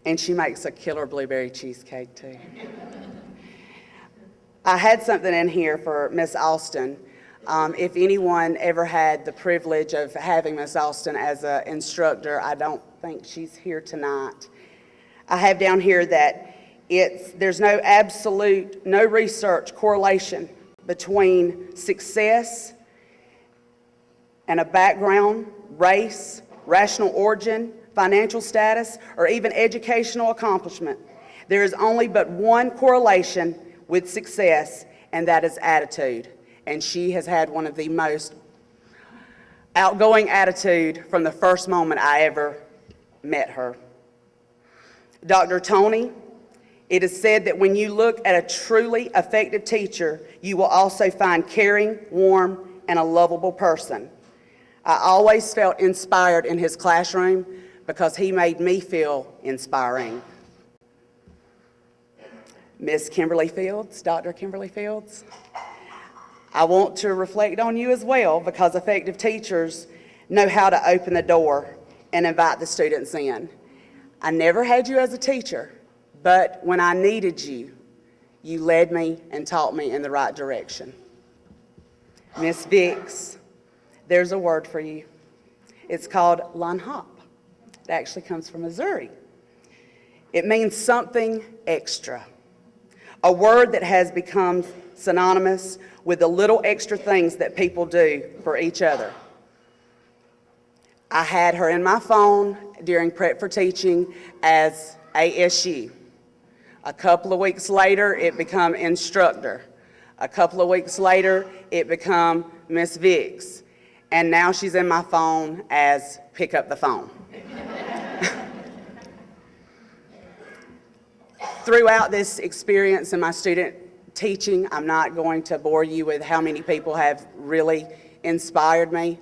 And she makes a killer blueberry cheesecake too. I had something in here for Miss Austin. If anyone ever had the privilege of having Miss Austin as an instructor, I don't think she's here tonight. I have down here that there's no absolute, no research correlation between success and a background, race, rational origin, financial status, or even educational accomplishment. There is only but one correlation with success, and that is attitude. And she has had one of the most outgoing attitude from the first moment I ever met her. Dr. Tony, it is said that when you look at a truly effective teacher, you will also find caring, warm, and a lovable person. I always felt inspired in his classroom because he made me feel inspiring. Miss Kimberly Fields, Dr. Kimberly Fields, I want to reflect on you as well because effective teachers know how to open the door and invite the students in. I never had you as a teacher, but when I needed you, you led me and taught me in the right direction. Miss Vicks, there's a word for you. It's called lanhop. It actually comes from Missouri. It means something extra, a word that has become synonymous with the little extra things that people do for each other. I had her in my phone during prep for teaching as ASU. A couple of weeks later, it became instructor. A couple of weeks later, it became Miss Vicks. And now she's in my phone as pick up the phone. Throughout this experience in my student teaching, I'm not going to bore you with how many people have really inspired me,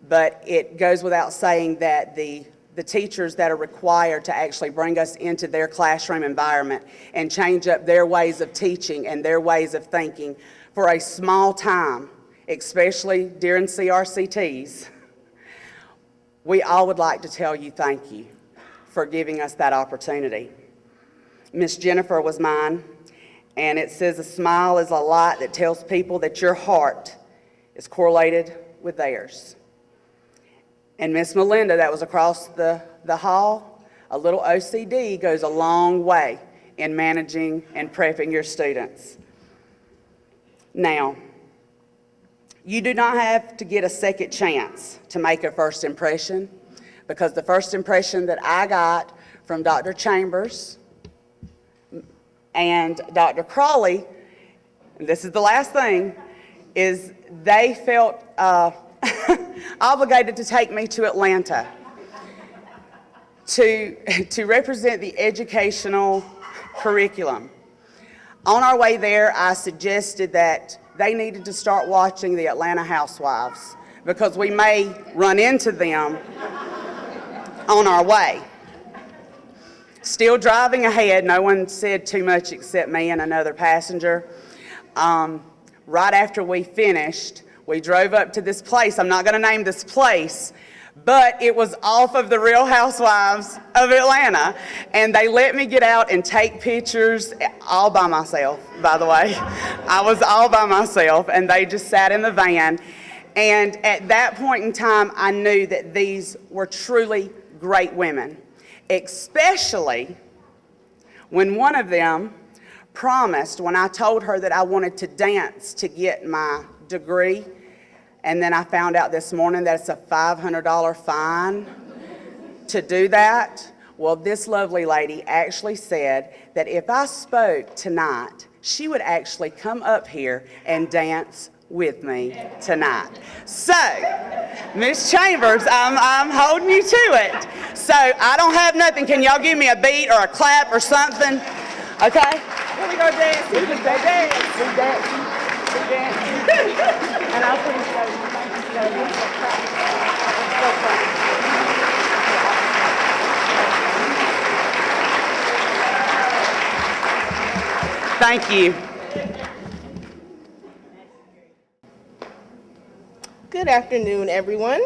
but it goes without saying that the teachers that are required to actually bring us into their classroom environment and change up their ways of teaching and their ways of thinking for a small time, especially during CRCTs, we all would like to tell you thank you for giving us that opportunity. Miss Jennifer was mine. And it says a smile is a light that tells people that your heart is correlated with theirs. And Miss Melinda, that was across the hall, a little OCD goes a long way in managing and prepping your students. Now, you do not have to get a second chance to make a first impression, because the first impression that I got from Dr. Chambers and Dr. Crawley, and this is the last thing, is they felt obligated to take me to Atlanta to represent the educational curriculum. On our way there, I suggested that they needed to start watching the Atlanta Housewives, because we may run into them on our way. Still driving ahead, no one said too much except me and another passenger. Right after we finished, we drove up to this place. I'm not going to name this place, but it was off of the Real Housewives of Atlanta, and they let me get out and take pictures all by myself, by the way. I was all by myself, and they just sat in the van. And at that point in time, I knew that these were truly great women, especially when one of them promised, when I told her that I wanted to dance to get my degree, and then I found out this morning that it's a $500 fine to do that. Well, this lovely lady actually said that if I spoke tonight, she would actually come up here and dance with me tonight. So, Miss Chambers, I'm holding you to it. So, I don't have nothing. Can y'all give me a beat or a clap or something? Okay? Here we go dance. We just go dance. We dance. We dance. And I'll put it Thank you. Good afternoon, everyone.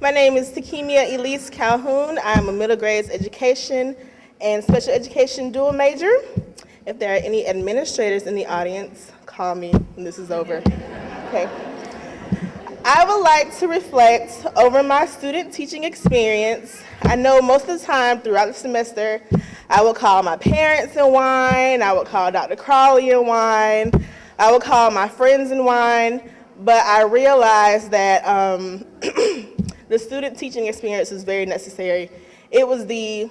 My name is Takemia Elise Calhoun. I'm a middle grades education and special education dual major. If there are any administrators in the audience, call me when this is over. Okay. I would like to reflect over my student teaching experience. I know most of the time throughout the semester, I would call my parents and whine, I would call Dr. Crawley and whine, I would call my friends and whine, but I realized that the student teaching experience is very necessary. It was the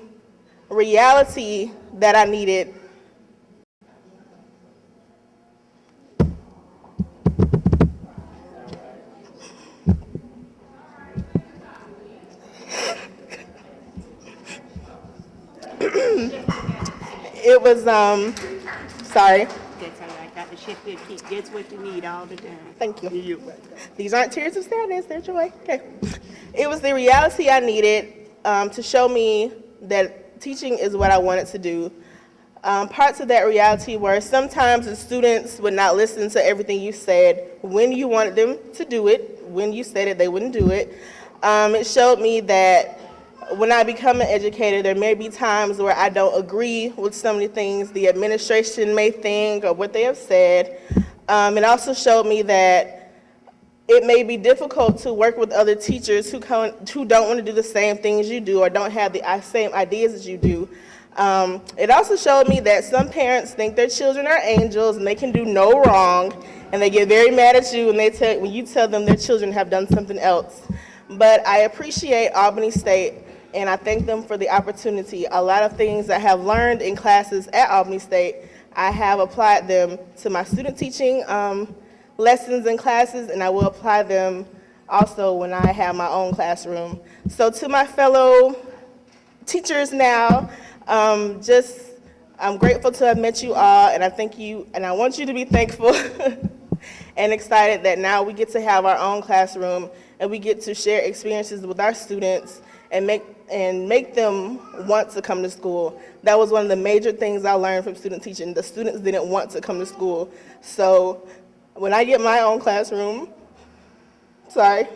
reality that I needed. It was, sorry. That's all right. Dr. Sheffield gets what you need all the time. Thank you. These aren't tears of sadness, they're joy. Okay. It was the reality I needed to show me that teaching is what I wanted to do. Parts of that reality were sometimes the students would not listen to everything you said when you wanted them to do it. When you said it, they wouldn't do it. It showed me that when I become an educator, there may be times where I don't agree with some of the things the administration may think or what they have said. It also showed me that it may be difficult to work with other teachers who don't want to do the same things you do or don't have the same ideas as you do. It also showed me that some parents think their children are angels and they can do no wrong, and they get very mad at you when you tell them their children have done something else. But I appreciate Albany State, and I thank them for the opportunity. A lot of things I have learned in classes at Albany State, I have applied them to my student teaching lessons and classes, and I will apply them also when I have my own classroom. So to my fellow teachers now, I'm grateful to have met you all, and I thank you, and I want you to be thankful and excited that now we get to have our own classroom and we get to share experiences with our students and make them want to come to school. That was one of the major things I learned from student teaching. The students didn't want to come to school. So when I get my own classroom, I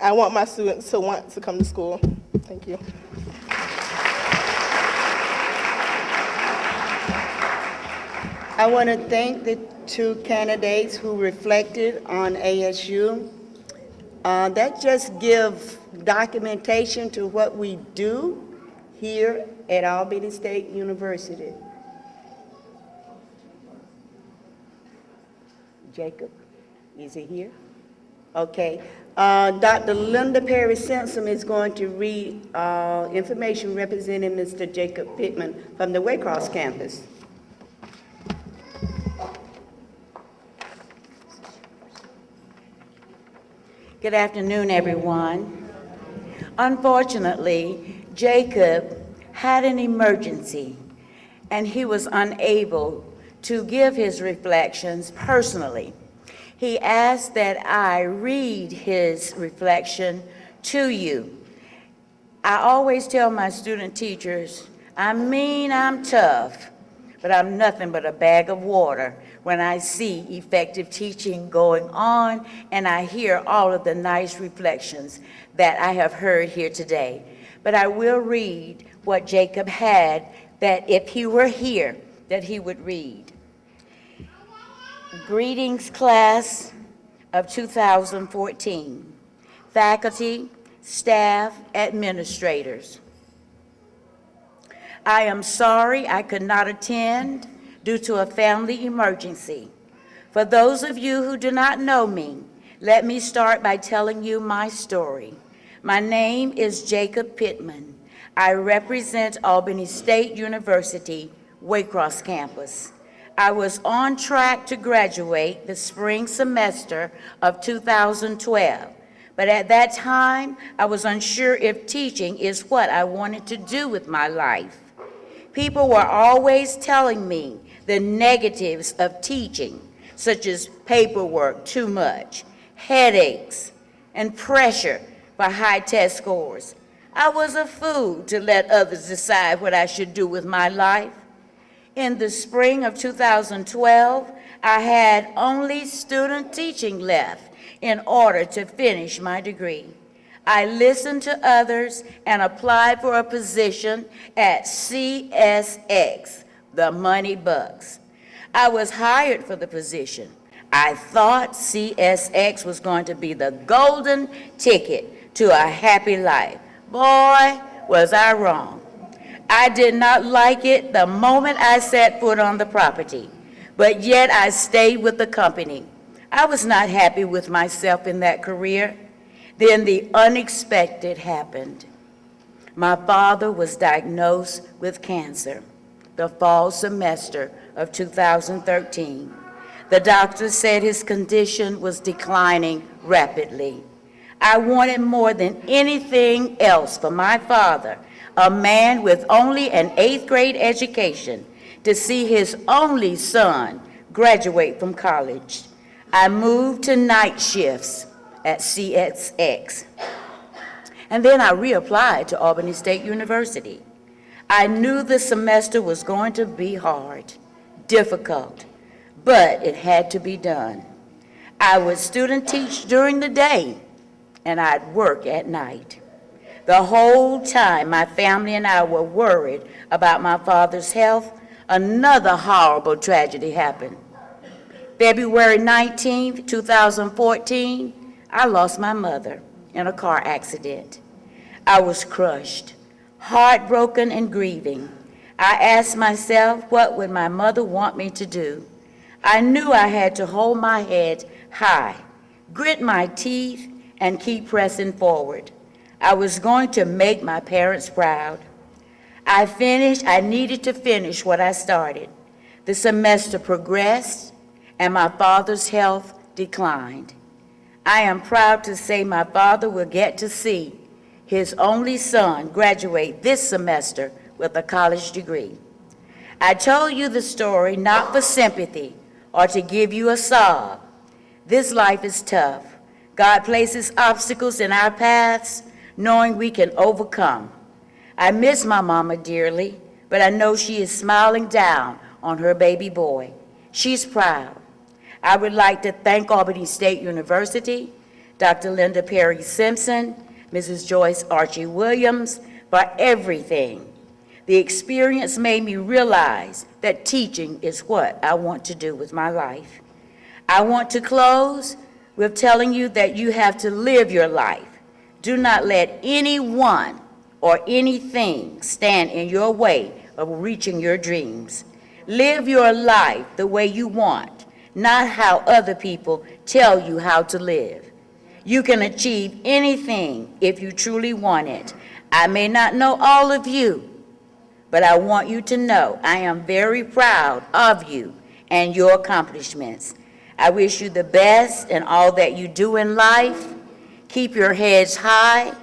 want my students to want to come to school. Thank you. I want to thank the two candidates who reflected on ASU. That just gives documentation to what we do here at Albany State University. Jacob, is he here? Okay. Dr. Linda Perry Simpson is going to read information representing Mr. Jacob Pittman from the Waycross campus. Good afternoon, everyone. Unfortunately, Jacob had an emergency, and he was unable to give his reflections personally. He asked that I read his reflection to you. I always tell my student teachers, I'm tough, but I'm nothing but a bag of water when I see effective teaching going on and I hear all of the nice reflections that I have heard here today. But I will read what Jacob had, that if he were here, that he would read. Greetings, class of 2014, faculty, staff, administrators. I am sorry I could not attend due to a family emergency. For those of you who do not know me, let me start by telling you my story. My name is Jacob Pittman. I represent Albany State University, Waycross campus. I was on track to graduate the spring semester of 2012, but at that time, I was unsure if teaching is what I wanted to do with my life. People were always telling me the negatives of teaching, such as paperwork too much, headaches, and pressure for high test scores. I was a fool to let others decide what I should do with my life. In the spring of 2012, I had only student teaching left in order to finish my degree. I listened to others and applied for a position at CSX, the money bucks. I was hired for the position. I thought CSX was going to be the golden ticket to a happy life. Boy, was I wrong. I did not like it the moment I set foot on the property, but yet I stayed with the company. I was not happy with myself in that career. Then the unexpected happened. My father was diagnosed with cancer the fall semester of 2013. The doctor said his condition was declining rapidly. I wanted more than anything else for my father, a man with only an 8th grade education, to see his only son graduate from college. I moved to night shifts at CSX. And then I reapplied to Albany State University. I knew the semester was going to be hard, difficult, but it had to be done. I would student teach during the day, and I'd work at night. The whole time, my family and I were worried about my father's health. Another horrible tragedy happened. February 19th, 2014, I lost my mother in a car accident. I was crushed, heartbroken, and grieving. I asked myself, what would my mother want me to do? I knew I had to hold my head high, grit my teeth, and keep pressing forward. I was going to make my parents proud. I needed to finish what I started. The semester progressed, and my father's health declined. I am proud to say my father will get to see his only son graduate this semester with a college degree. I told you the story not for sympathy or to give you a sob. This life is tough. God places obstacles in our paths, knowing we can overcome. I miss my mama dearly, but I know she is smiling down on her baby boy. She's proud. I would like to thank Albany State University, Dr. Linda Perry Simpson, Mrs. Joyce Archie Williams, for everything. The experience made me realize that teaching is what I want to do with my life. I want to close We're telling you that you have to live your life. Do not let anyone or anything stand in your way of reaching your dreams. Live your life the way you want, not how other people tell you how to live. You can achieve anything if you truly want it. I may not know all of you, but I want you to know I am very proud of you and your accomplishments. I wish you the best in all that you do in life. Keep your heads high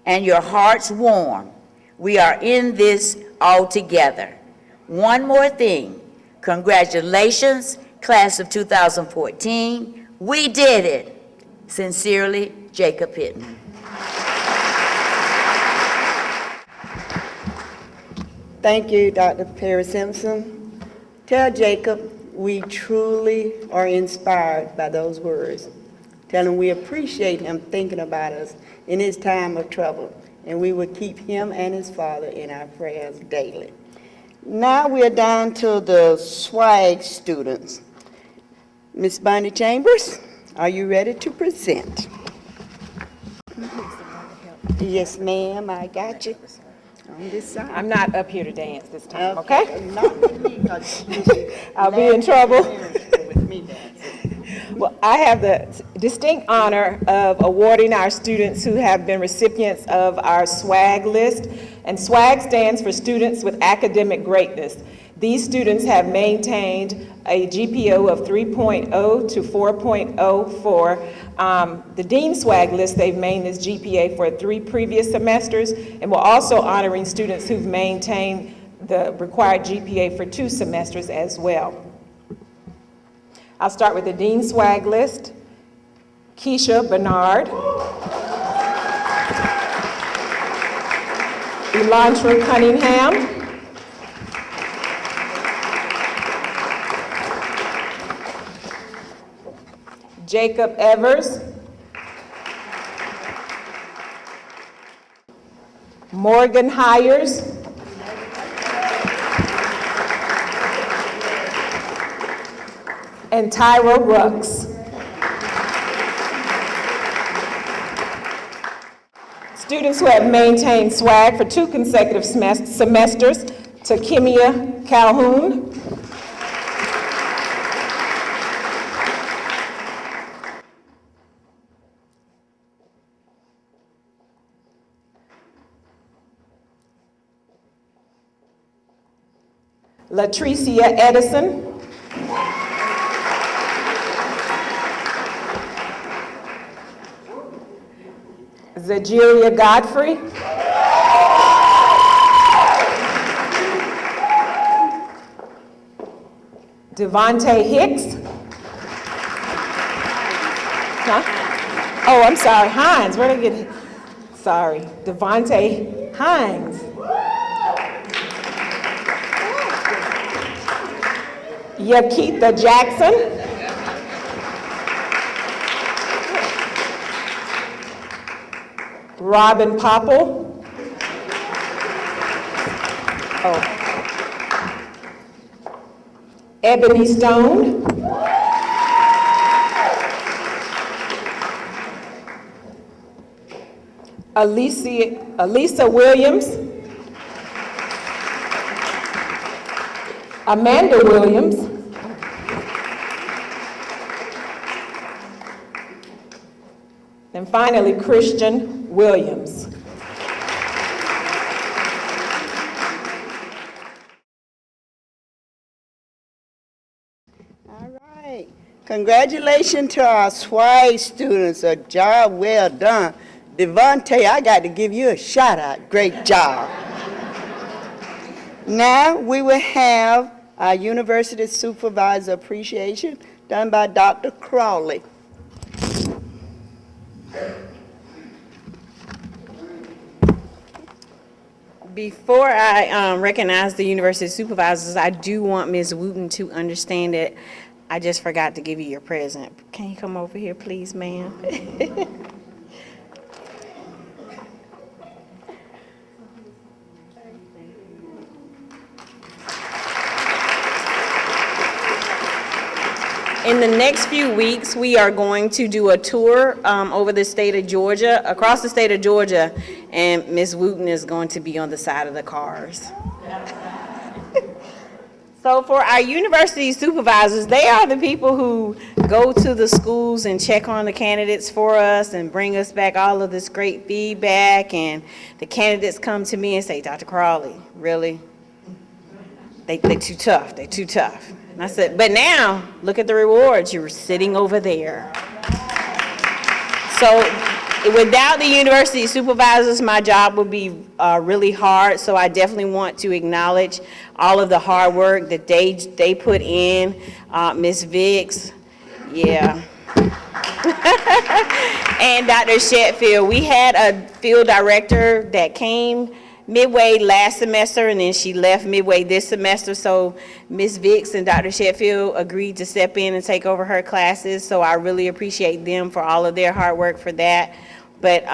and your hearts warm. We are in this all together. One more thing. Congratulations, class of 2014. We did it. Sincerely, Jacob Pittman. Thank you, Dr. Perry Simpson. Tell Jacob we truly are inspired by those words. Tell him we appreciate him thinking about us in his time of trouble, and we will keep him and his father in our prayers daily. Now we're down to the swag students. Miss Bonnie Chambers, are you ready to present? Yes, ma'am, I got you. On this side. I'm not up here to dance this time, okay? Not with me, 'cause I'll be in trouble. with me dancing. Well, I have the distinct honor of awarding our students who have been recipients of our SWAG list. And SWAG stands for Students with Academic Greatness. These students have maintained a GPA of 3.0 to 4.0 the Dean SWAG list. They've maintained this GPA for 3 previous semesters, and we're also honoring students who've maintained the required GPA for 2 semesters as well. I'll start with the Dean SWAG list. Keisha Bernard. Elantra Cunningham. Jacob Evers. Morgan Hires. And Tyra Brooks. Students who have maintained SWAG for 2 consecutive semesters, Takemia Calhoun. Latricia Edison. Zajiria Godfrey. Devontae Hicks. Huh? Oh, I'm sorry, Hines. Where did I get? Sorry, Devontae Hines. Yakitha Jackson. Robin Popple. Oh. Ebony Stone. Elisa Williams. Amanda Williams. And finally, Christian Williams. All right. Congratulations to our SWAG students. A job well done. Devontae, I got to give you a shout out. Great job. Now we will have our University Supervisor Appreciation done by Dr. Crawley. Before I recognize the university supervisors, I do want Ms. Wooten to understand that I just forgot to give you your present. Can you come over here, please, ma'am? In the next few weeks, we are going to do a tour over the state of Georgia, across the state of Georgia, and Ms. Wooten is going to be on the side of the cars. So for our university supervisors, they are the people who go to the schools and check on the candidates for us and bring us back all of this great feedback. And the candidates come to me and say, Dr. Crawley, really? They're too tough, they're too tough. And I said, but now, look at the rewards, you're sitting over there. So without the university supervisors, my job would be really hard, so I definitely want to acknowledge all of the hard work that they put in. Ms. Vicks, yeah. And Dr. Shetfield. We had a field director that came midway last semester, and then she left midway this semester, so Ms. Vicks and Dr. Shetfield agreed to step in and take over her classes, so I really appreciate them for all of their hard work for that. But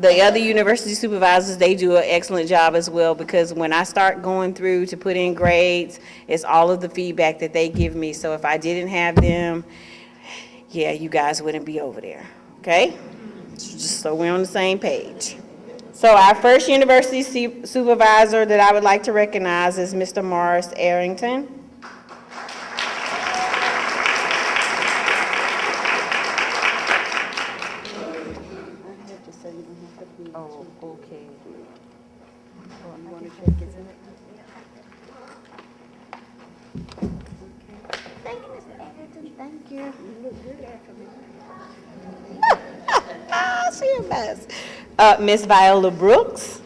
the other university supervisors, they do an excellent job as well, because when I start going through to put in grades, it's all of the feedback that they give me. So if I didn't have them, yeah, you guys wouldn't be over there, okay? Just so we're on the same page. So our first university supervisor that I would like to recognize is Mr. Morris Arrington. Oh, okay. Thank you, Mr. Anderson, thank you. She a mess. Miss Viola Brooks.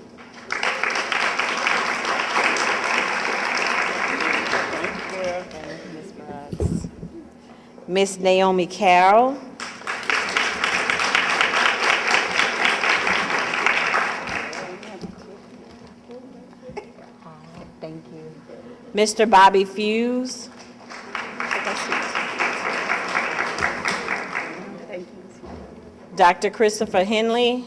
Miss Naomi Carroll. Thank you. Mr. Bobby Fuse. Dr. Christopher Henley.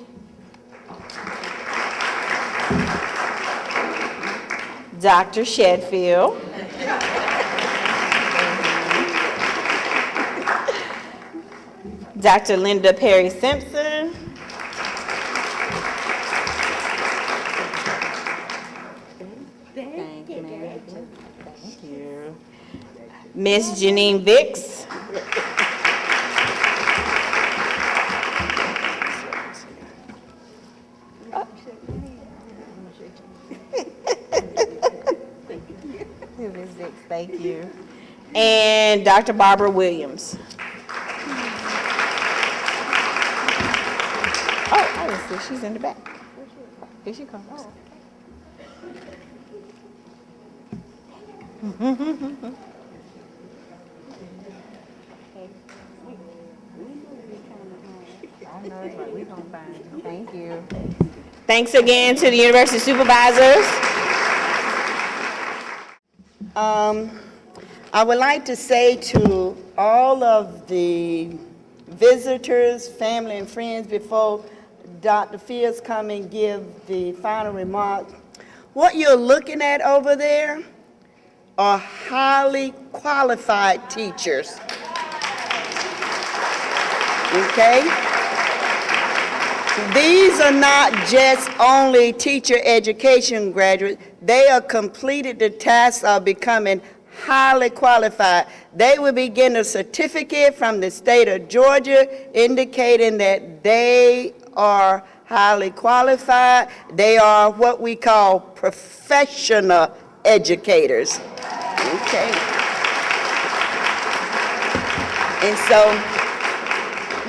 Dr. Shedfield. Dr. Linda Perry Simpson. Thank you, Mary. Thank you. Miss Janine Vicks. Ms. Vicks, thank you. And Dr. Barbara Williams. Oh, I didn't see, she's in the back. Here she comes. Thank you. Thanks again to the university supervisors. I would like to say to all of the visitors, family, and friends before Dr. Fields come and give the final remarks, what you're looking at over there are highly qualified teachers. Okay? These are not just only teacher education graduates. They are completed the task of becoming highly qualified. They will be getting a certificate from the state of Georgia indicating that they are highly qualified. They are what we call professional educators. Okay. And so,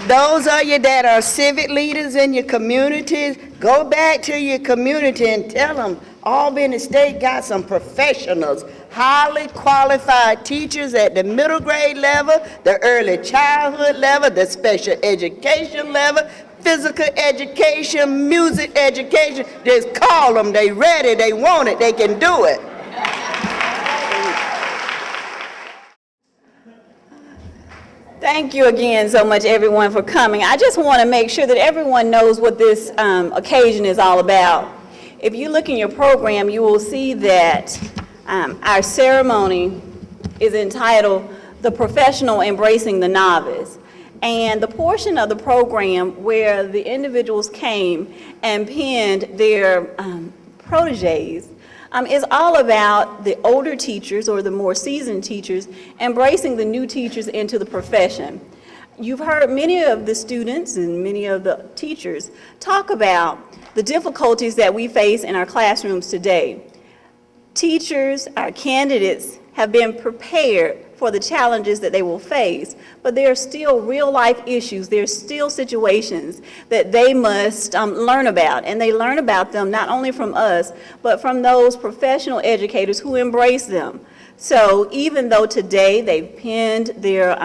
those of you that are civic leaders in your communities, go back to your community and tell them Albany State got some professionals, highly qualified teachers at the middle grade level, the early childhood level, the special education level, physical education, music education. Just call them, they ready, they want it, they can do it. Thank you again so much, everyone, for coming. I just want to make sure that everyone knows what this occasion is all about. If you look in your program, you will see that our ceremony is entitled, the professional embracing the novice. And the portion of the program where the individuals came and penned their proteges is all about the older teachers or the more seasoned teachers embracing the new teachers into the profession. You've heard many of the students and many of the teachers talk about the difficulties that we face in our classrooms today. Teachers, our candidates, have been prepared for the challenges that they will face, but there are still real-life issues, there are still situations that they must learn about, and they learn about them not only from us, but from those professional educators who embrace them. So even though today they've penned their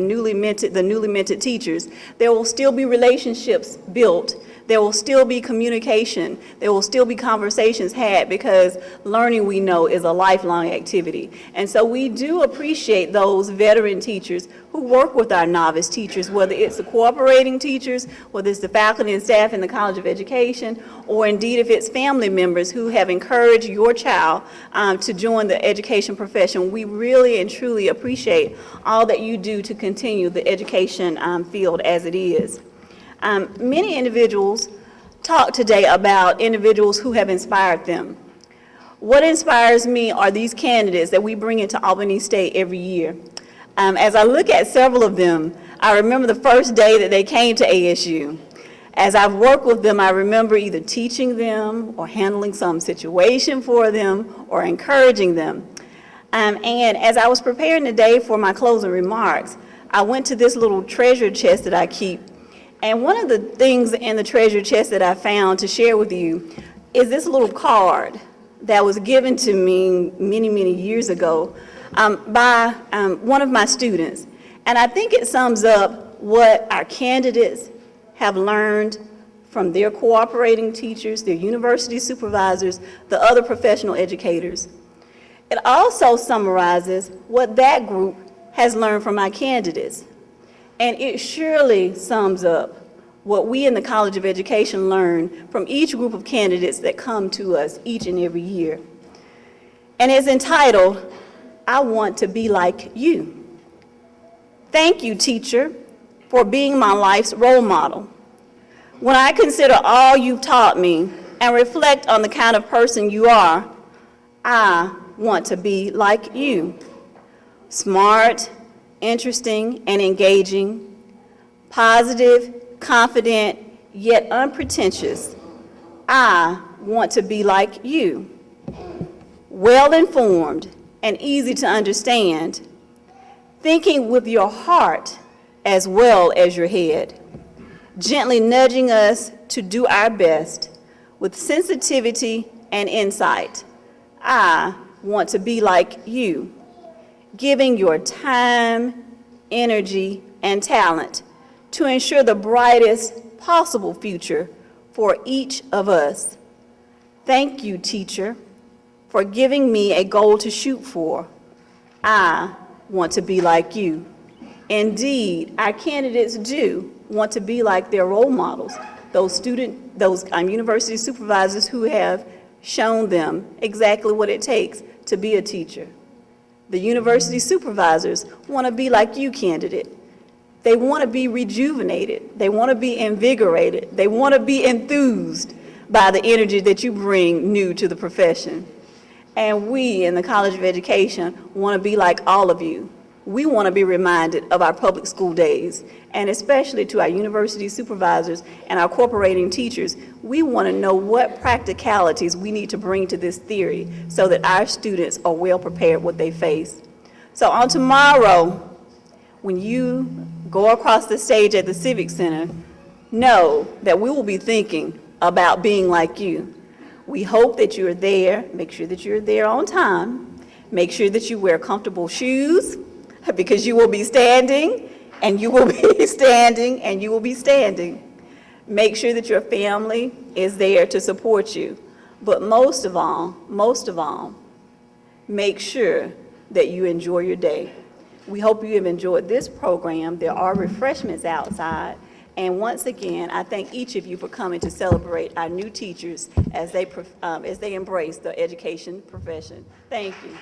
newly minted teachers, there will still be relationships built. There will still be communication. There will still be conversations had, because learning, we know, is a lifelong activity. And so we do appreciate those veteran teachers who work with our novice teachers, whether it's the cooperating teachers, whether it's the faculty and staff in the College of Education, or indeed if it's family members who have encouraged your child to join the education profession. We really and truly appreciate all that you do to continue the education field as it is. Many individuals talk today about individuals who have inspired them. What inspires me are these candidates that we bring into Albany State every year. As I look at several of them, I remember the first day that they came to ASU. As I've worked with them, I remember either teaching them or handling some situation for them or encouraging them. And as I was preparing today for my closing remarks, I went to this little treasure chest that I keep. And one of the things in the treasure chest that I found to share with you is this little card that was given to me many, many years ago by one of my students. And I think it sums up what our candidates have learned from their cooperating teachers, their university supervisors, the other professional educators. It also summarizes what that group has learned from my candidates. And it surely sums up what we in the College of Education learn from each group of candidates that come to us each and every year. And it's entitled, I Want to Be Like You. Thank you, teacher, for being my life's role model. When I consider all you've taught me and reflect on the kind of person you are, I want to be like you. Smart, interesting, and engaging, positive, confident, yet unpretentious. I want to be like you. Well-informed and easy to understand, thinking with your heart as well as your head, gently nudging us to do our best with sensitivity and insight. I want to be like you, giving your time, energy, and talent to ensure the brightest possible future for each of us. Thank you, teacher, for giving me a goal to shoot for. I want to be like you. Indeed, our candidates do want to be like their role models, those university supervisors who have shown them exactly what it takes to be a teacher. The university supervisors want to be like you, candidate. They want to be rejuvenated. They want to be invigorated. They want to be enthused by the energy that you bring new to the profession. And we in the College of Education want to be like all of you. We want to be reminded of our public school days, and especially to our university supervisors and our cooperating teachers, we want to know what practicalities we need to bring to this theory so that our students are well prepared what they face. So on tomorrow, when you go across the stage at the Civic Center, know that we will be thinking about being like you. We hope that you're there. Make sure that you're there on time. Make sure that you wear comfortable shoes, because you will be standing, and you will be standing, and you will be standing. Make sure that your family is there to support you. But most of all, make sure that you enjoy your day. We hope you have enjoyed this program. There are refreshments outside. And once again, I thank each of you for coming to celebrate our new teachers as they embrace the education profession. Thank you.